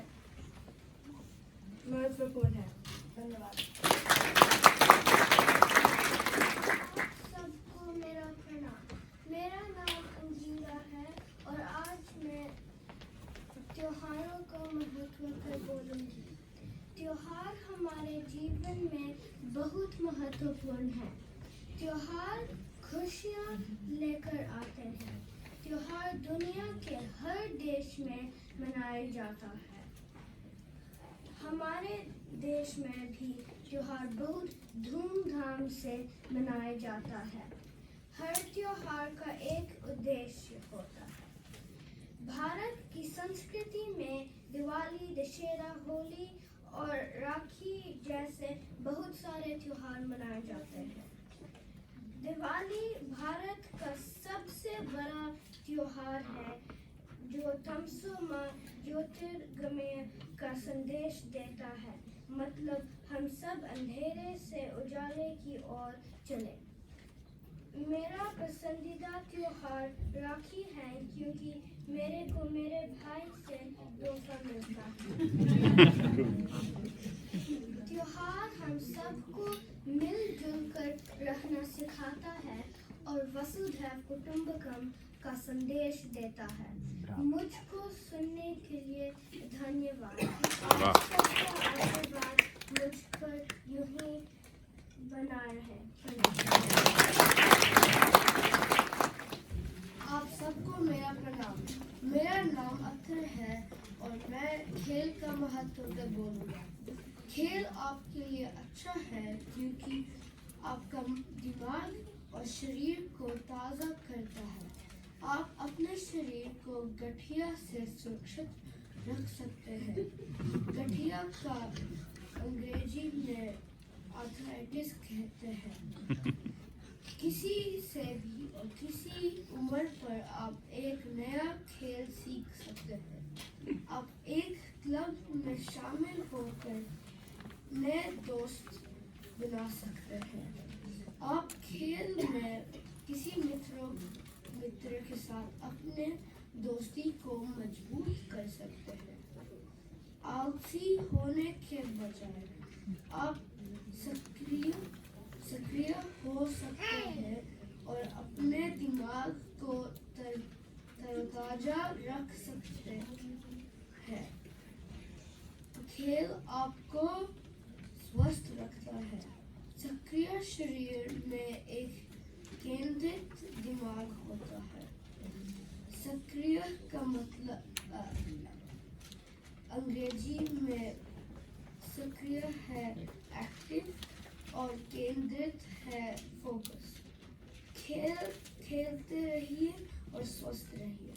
महत्वपूर्ण है। धन्यवाद। सबको मेरा प्रणाम। मेरा नाम अंजीला है और आज मैं त्योहारों का महत्व पर बोलूँगी। त्योहार हमारे जीवन में बहुत महत्वपूर्ण है। त्योहार खुशियाँ लेकर आते हैं। त्योहार दुनिया के हर देश में मनाया जाता है। हमारे देश में भी त्योहार बहुत धूमधाम से मनाया जाता है। हर त्योहार का एक उद्देश्य होता है। भारत की संस्कृति में दिवाली, दशहरा, होली और राखी जैसे बहुत सारे त्योहार मनाए जाते हैं। दिवाली भारत का सबसे बड़ा त्योहार है जो तमसो ज्योतिर्गमय का संदेश देता है। मतलब हम सब अंधेरे से उजाले की ओर चले। मेरा पसंदीदा त्योहार राखी है क्योंकि मेरे को मेरे भाई से तोहफा मिलता है। त्योहार हम सबको मिलजुल कर रहना सिखाता है और वसुधैव कुटुंबकम का संदेश देता है। मुझको सुनने के लिए धन्यवाद। आप सबका आशीर्वाद मुझ पर यूं ही बना रहे। आप सबको मेरा प्रणाम। मेरा नाम अख्तर है और मैं खेल का महत्व पर बोलूँगा। खेल आपके लिए अच्छा है क्योंकि आपका दिमाग और शरीर को ताज़ा करता है। आप अपने शरीर को गठिया से सुरक्षित रख सकते हैं। गठिया का अंग्रेजी में आर्थराइटिस कहते हैं। किसी से भी और किसी उम्र पर आप एक नया खेल सीख सकते हैं। आप एक क्लब में शामिल होकर नए दोस्त बना सकते हैं। आप खेल में किसी मित्र के साथ अपने दोस्ती को मजबूत कर सकते हैं। आलसी होने के बजाय आप सक्रिय हो सकते हैं और अपने दिमाग को तरोताजा रख सकते हैं। खेल आपको स्वस्थ रखता है। सक्रिय शरीर में एक केंद्रित दिमाग होता है। सक्रिय का मतलब अंग्रेजी में सक्रिय है एक्टिव और केंद्रित है फोकस। खेलते रहिए और स्वस्थ रहिए।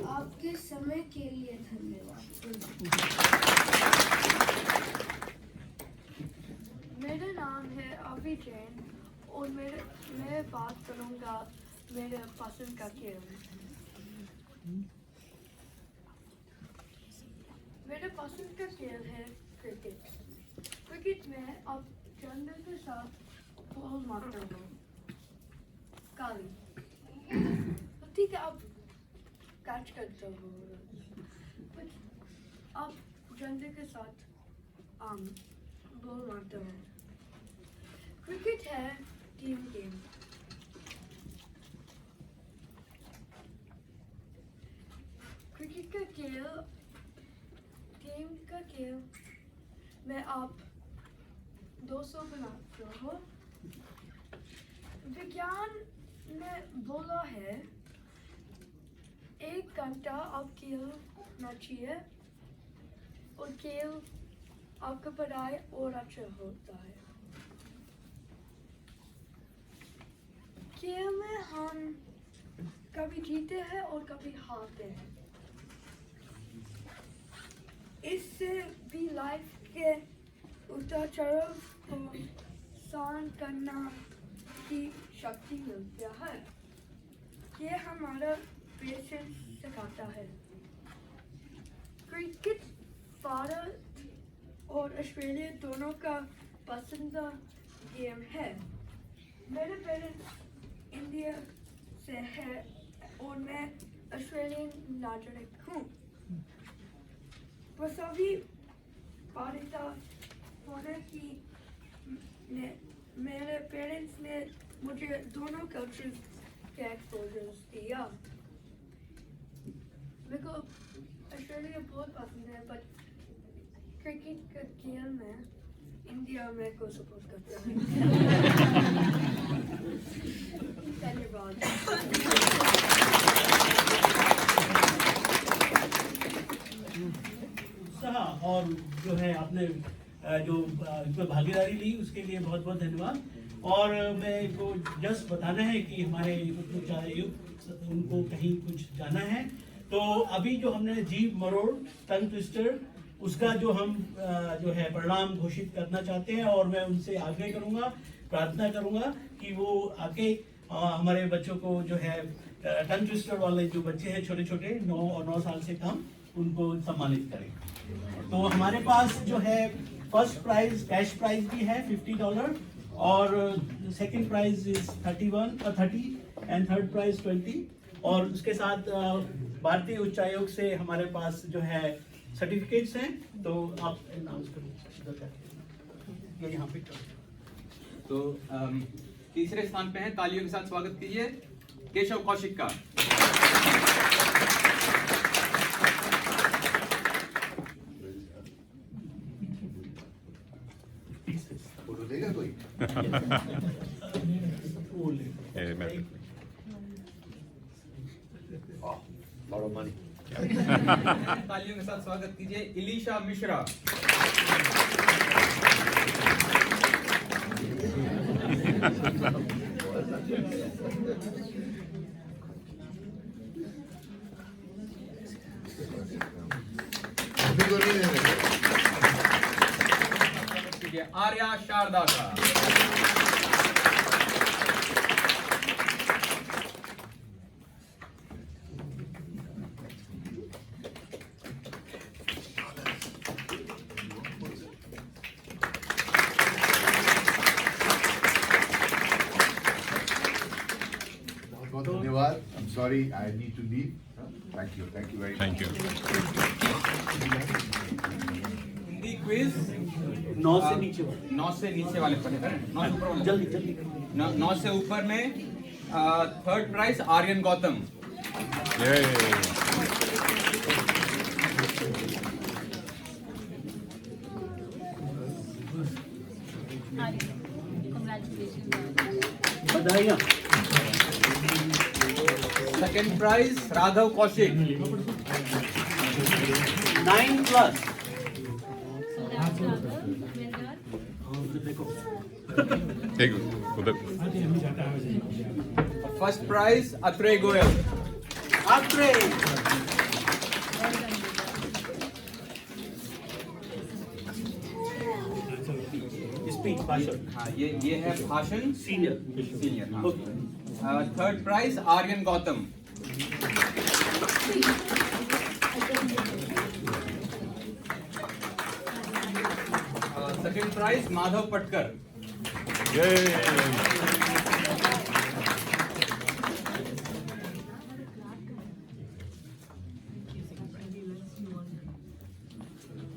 आपके समय के लिए धन्यवाद। मेरा नाम है अभी जैन और मैं बात करूँगा मेरे पसंद का खेल। पसंद का खेल है क्रिकेट। क्रिकेट में आप डंडे के साथ बॉल मारते हो, काली। ठीक है, आप कैच करते हो, आप डंडे के साथ बॉल मारते हो। क्रिकेट है टीम गेम। क्रिकेट का खेल टीम का खेल में आप 200 बनाते हो। विज्ञान ने बोला है 1 घंटा आप खेलना चाहिए और खेल आपका पढ़ाई और अच्छा होता है। खेल में हम कभी जीते हैं और कभी हारते हैं। इससे भी लाइफ के उतार चढ़ाव को सहन करना की शक्ति मिलती है। ये हमारा पेशेंस सिखाता है। क्रिकेट भारत और ऑस्ट्रेलिया दोनों का पसंदीदा गेम है। मेरे पेरेंट्स इंडिया से है और मैं ऑस्ट्रेलियन नागरिक हूँ। सभी पारिता होने की मेरे पेरेंट्स ने मुझे दोनों कल्चर्स के एक्सपोजर्स दिया। मेरे को ऑस्ट्रेलिया बहुत पसंद है, बट क्रिकेट का खेल में इंडिया मेरे को सपोर्ट करता है। धन्यवाद। और जो है आपने जो इसमें भागीदारी ली उसके लिए बहुत बहुत धन्यवाद। और मैं को जस्ट बताना है कि हमारे उनको कहीं कुछ जाना है, तो अभी जो हमने जीभ मरोड़ टंग ट्विस्टर उसका जो हम जो है परिणाम घोषित करना चाहते हैं, और मैं उनसे आग्रह करूंगा, प्रार्थना करूंगा कि वो आके हमारे बच्चों को जो है टंग ट्विस्टर वाले जो बच्चे हैं छोटे छोटे 9 और 9 साल से कम, उनको सम्मानित करें। तो हमारे पास जो है फर्स्ट प्राइज कैश प्राइज भी है $50 और second prize is 30 and third prize 20, और उसके साथ भारतीय उच्चायोग से हमारे पास जो है सर्टिफिकेट्स हैं। तो आप अनाउंस करो ये यहाँ पे करो। तो तीसरे स्थान पे हैं, तालियों के साथ स्वागत कीजिए केशव कौशिक का। फोटो देगा कोई? lot of money. तालियों के साथ स्वागत कीजिए इलीशा मिश्रा। आर्या शारदा का। बहुत धन्यवाद। I'm sorry, I need to leave. Thank you very much. Thank you. Hindi quiz 9 से नीचे वाले पढ़े हैं, 9 से ऊपर वाले। जल्दी 9 से ऊपर में थर्ड प्राइज आर्यन गौतम। बधाइयाँ। Second prize Raghav Kaushik. 9+। ठीक उधर। First prize Atreya Goyal. Atreya. Speech भाषण। हाँ, ये है भाषण सीनियर। हाँ। Third prize Aryan Gautam. Prize Madhav Patkar.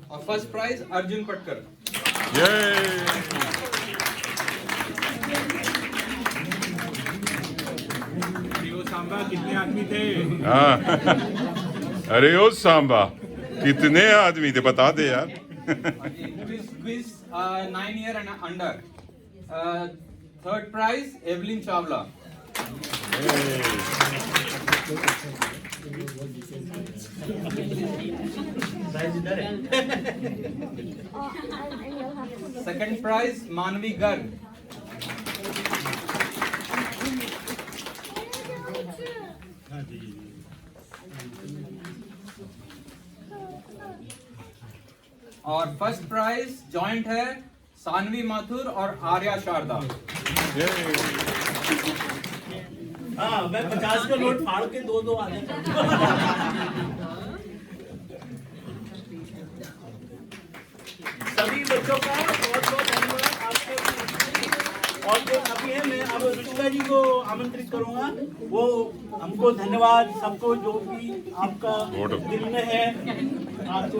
और फर्स्ट प्राइज अर्जुन पटकर। सांबा कितने आदमी थे? अरे ओ सांबा कितने आदमी थे बता दे यार। Quiz 9 year and under। Third prize Evelyn Chawla. Second prize Manvi Garg. और फर्स्ट प्राइज जॉइंट है सानवी माथुर और आर्या शारदा। हाँ, मैं 50 का नोट फाड़ के दो आ सभी बच्चों का बहुत बहुत धन्यवाद। आपके और जो अभी है, मैं अब रुचिका जी को आमंत्रित करूंगा। वो हमको धन्यवाद सबको जो भी आपका दिल में है आपको।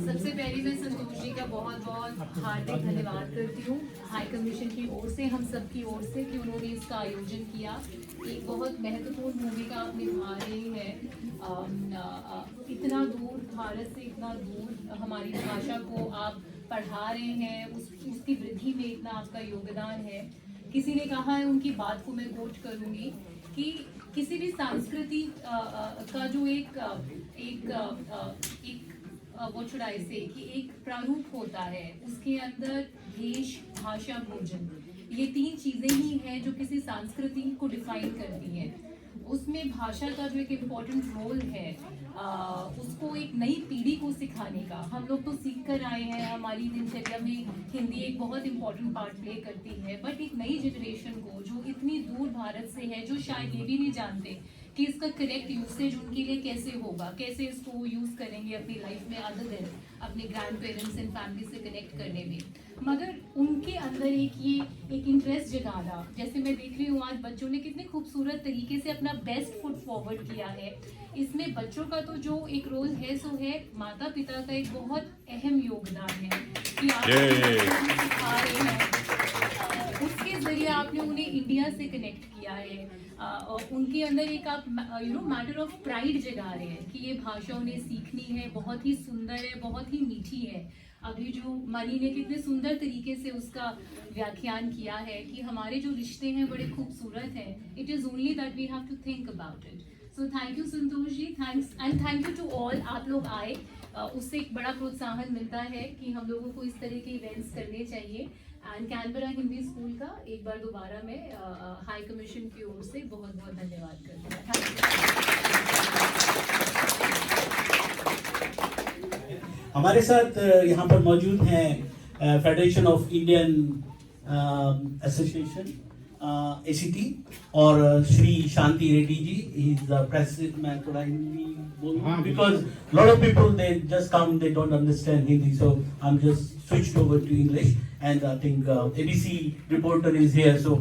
सबसे पहले मैं संतोष जी का बहुत बहुत हार्दिक धन्यवाद करती हूँ हाई कमीशन की ओर से, हम सब की ओर से, कि उन्होंने इसका आयोजन किया। एक बहुत महत्वपूर्ण भूमिका आप निभा रहे हैं। इतना दूर भारत से, इतना दूर हमारी भाषा को आप पढ़ा रहे हैं, उसकी वृद्धि में इतना आपका योगदान है। किसी ने कहा है, उनकी बात को मैं कोट करूँगी कि किसी भी संस्कृति का जो एक व्हाट शुड आई से कि एक प्रारूप होता है, उसके अंदर देश, भाषा, भोजन, ये 3 चीजें ही हैं जो किसी संस्कृति को डिफाइन करती हैं। उसमें भाषा का जो एक इम्पोर्टेंट रोल है, उसको एक नई पीढ़ी को सिखाने का। हम लोग तो सीख कर आए हैं, हमारी दिनचर्या में हिंदी एक बहुत इम्पोर्टेंट पार्ट प्ले करती है, बट एक नई जनरेशन को जो इतनी दूर भारत से है, जो शायद ये भी नहीं जानते कि इसका करेक्ट यूसेज उनके लिए कैसे होगा, कैसे इसको यूज़ करेंगे अपनी लाइफ में, अदर देन अपने ग्रैंड पेरेंट्स एंड फैमिली से कनेक्ट करने में। मगर उनके अंदर एक इंटरेस्ट जगाना, जैसे मैं देख रही हूँ आज बच्चों ने कितने खूबसूरत तरीके से अपना बेस्ट फुट फॉरवर्ड किया है। इसमें बच्चों का तो जो एक रोल है सो है माता पिता का एक बहुत अहम योगदान है कि आप सिखा रहे हैं, उसके जरिए आपने उन्हें इंडिया से कनेक्ट किया है। और उनके अंदर एक आप मैटर ऑफ प्राइड जगा रहे हैं कि ये भाषा उन्हें सीखनी है, बहुत ही सुंदर है, बहुत ही मीठी है। अभी जो मनी ने कितने सुंदर तरीके से उसका व्याख्यान किया है कि हमारे जो रिश्ते हैं बड़े खूबसूरत हैं। It is only that we have to think about it. So thank you Santosh ji, thanks and thank you to all. आप लोग आए, उससे एक बड़ा प्रोत्साहन मिलता है कि हम लोगों को इस तरह के इवेंट्स करने चाहिए। एंड कैनबरा हिंदी स्कूल का एक बार दोबारा मैं हाई कमीशन की ओर से बहुत बहुत धन्यवाद करती हूँ। हमारे साथ यहाँ पर मौजूद हैं federation of Indian association ACT और Shri Shanti Reddy ji, is the president. मैं थोड़ा हिंदी बोलूँ because lot of people they just come, they don't understand Hindi, so I am just switched over to English and I think ABC reporter is here, so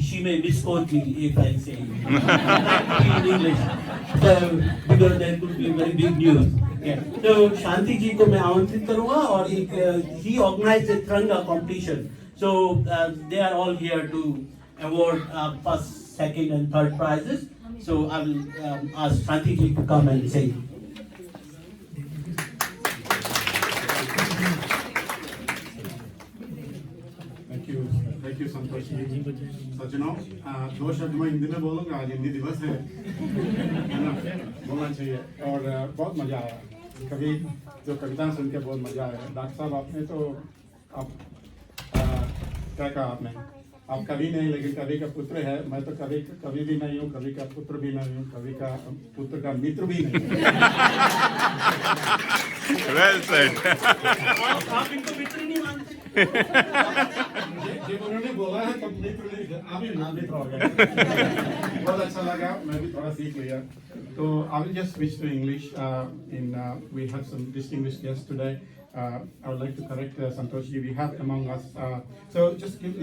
she may misquote me if I say in English, so because there could be very big news. Yeah. So Shanti ji को मैं आमंत्रित करूँगा और एक he organized a Tiranga competition, so they are all here to award first, second, and third prizes. So I will ask Shanti ji to come and say. Thank you Santosh ji. सज्जनों, 2 शब्द मैं हिंदी में बोलूँगा, आज हिंदी दिवस है ना, बोलना चाहिए। और बहुत मज़ा आया, कभी जो कविता सुन के बहुत मज़ा आया। डॉक्टर साहब, आपने तो आप क्या कहा आपने, आप कवि नहीं लेकिन कवि का पुत्र है। मैं तो कवि भी नहीं हूँ, कवि का पुत्र भी नहीं हूँ, कवि का पुत्र का मित्र भी नहीं हूँ। Well said. आप इनको मित्र नहीं मानते? जब उन्होंने बोला है तब मित्र नहीं, आप ही मित्र हो गए। बहुत अच्छा लगा, मैं भी थोड़ा सीख लिया. So I will just switch to English. We have some distinguished guests today. I would like to correct Santoshji. We have among us. So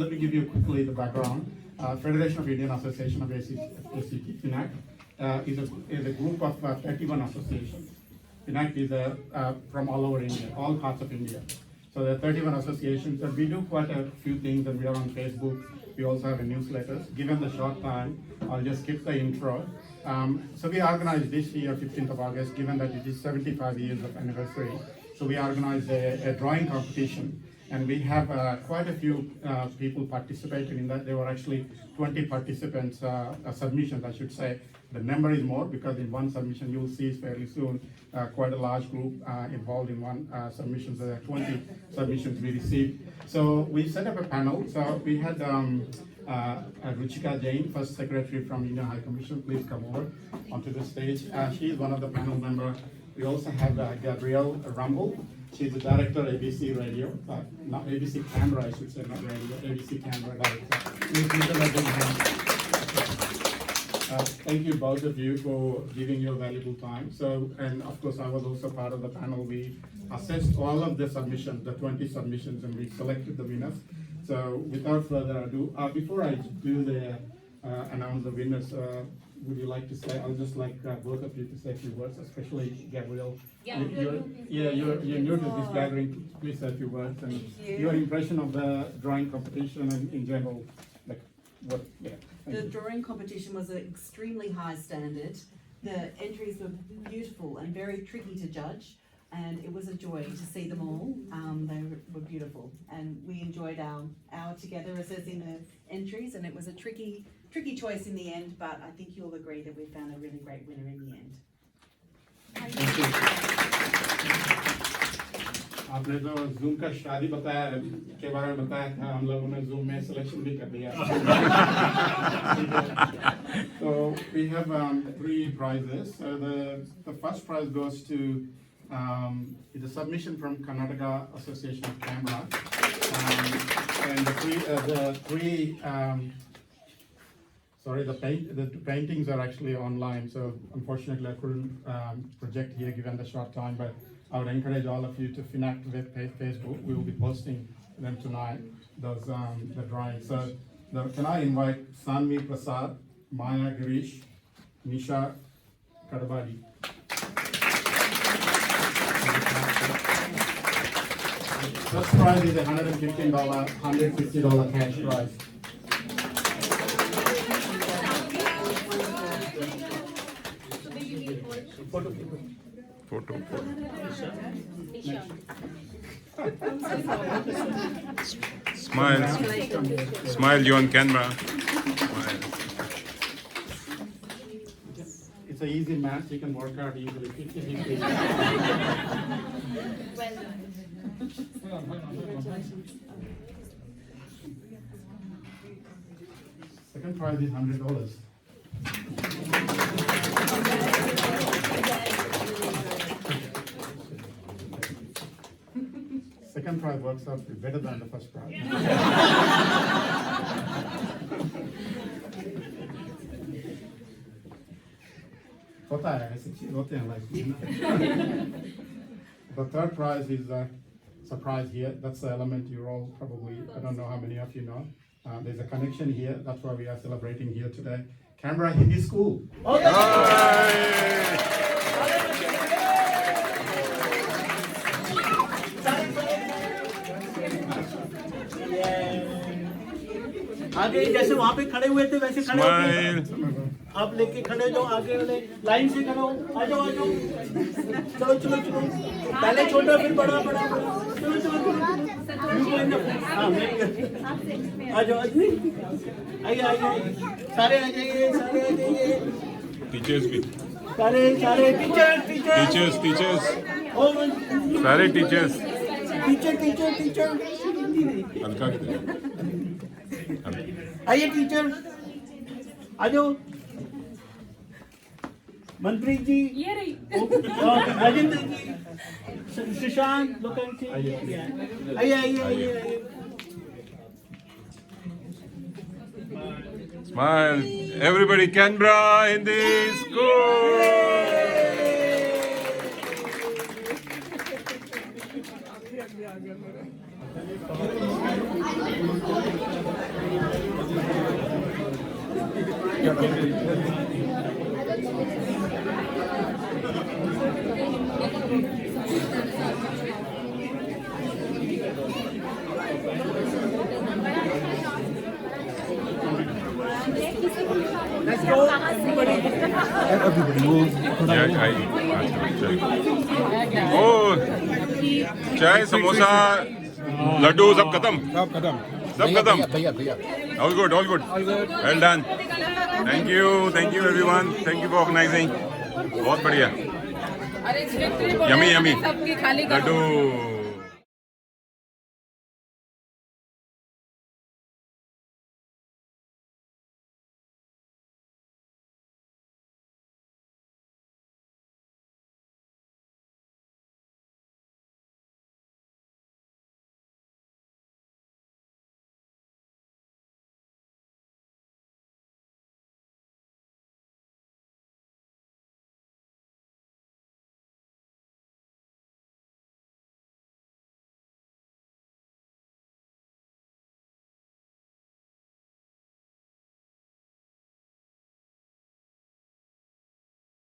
let me give you quickly the background. Federation of Indian Association of ACT, FINAC, is a group of 31 associations. FINAC is from all over India, all parts of India. So there are 31 associations, and we do quite a few things, and we are on Facebook. We also have a newsletter. Given the short time, I'll just skip the intro. So we organized this year, 15th of August, given that it is 75 years of anniversary. So we organized a drawing competition, and we have quite a few people participating in that. There were actually 20 participants, submissions, I should say. The number is more because in one submission you will see fairly soon quite a large group involved in one submission. So there are 20 submissions we received. So we set up a panel. So we had Ruchika Jain, first secretary from Indian High Commission. Please come over onto the stage. She is one of the panel members. We also have Gabrielle Rumble. She's the director of ABC Radio, not ABC Canberra, I should say, not radio, ABC Canberra director. Please give them a big hand. Thank you both of you for giving your valuable time. So, and of course, I was also part of the panel. We assessed all of the submissions, the 20 submissions, and we selected the winners. So, without further ado, before I do the announce the winners, would you like to say? I'll just like both of you to say a few words, especially Gabrielle. You're new to this gathering. Please say a few words and your impression of the drawing competition and in general, like what? Yeah. The drawing competition was an extremely high standard. The entries were beautiful and very tricky to judge, and it was a joy to see them all. They were beautiful, and we enjoyed our hour together assessing the entries, and it was a tricky choice in the end, but I think you'll agree that we found a really great winner in the end. Thank you. आपने तो Zoom का शादी बताया के बारे में बताया था, हम लोगों ने Zoom में selection भी कर दिया. So we have 3 prizes. So the first prize goes to the submission from Karnataka Association of Canberra, and the paintings are actually online. So unfortunately, I couldn't project here given the short time, but I would encourage all of you to FINAC web page, Facebook. We will be posting them tonight, those the drawings. So can I invite Sanvi Prasad, Maya Girish, Nisha Kadabadi. First prize is $115, $150 cash prize. Photo. Smile, you on camera. Smile. It's an easy math, you can work out easily. Second prize is $100. Second prize works out to be better than the first prize. होता है ऐसी चीज होते हैं life में. The third prize is a surprise here. That's the element you're all probably, I don't know how many of you know. There's a connection here. That's why we are celebrating here today. Canberra Hindi School. आगे जैसे वहाँ पे खड़े हुए थे वैसे खड़े होके आप लेके खड़े जाओ, आगे वाले लाइन से खड़ो, आ जाओ आ जाओ, चलो चलो चलो, पहले छोटा फिर बड़ा बड़ा, चलो चलो चलो, हाँ आ जाओ, आइए आइए, सारे आ जाइए, सारे आ जाइए, टीचर्स भी, सारे सारे टीचर्स सारे टीचर्स, टीचर हल्का आइए टीचर, आ जाओ, मनप्रीत जी, ये रही, राजेंद्र जी, सुशांत, लोकेश जी, आइए आइए आइए आइए, Smile. Everybody, Canberra Hindi School. चाय समोसा लड्डू सब खत्म भैया भैया all good well done thank you everyone thank you for organising बहुत बढ़िया यमी लड्डू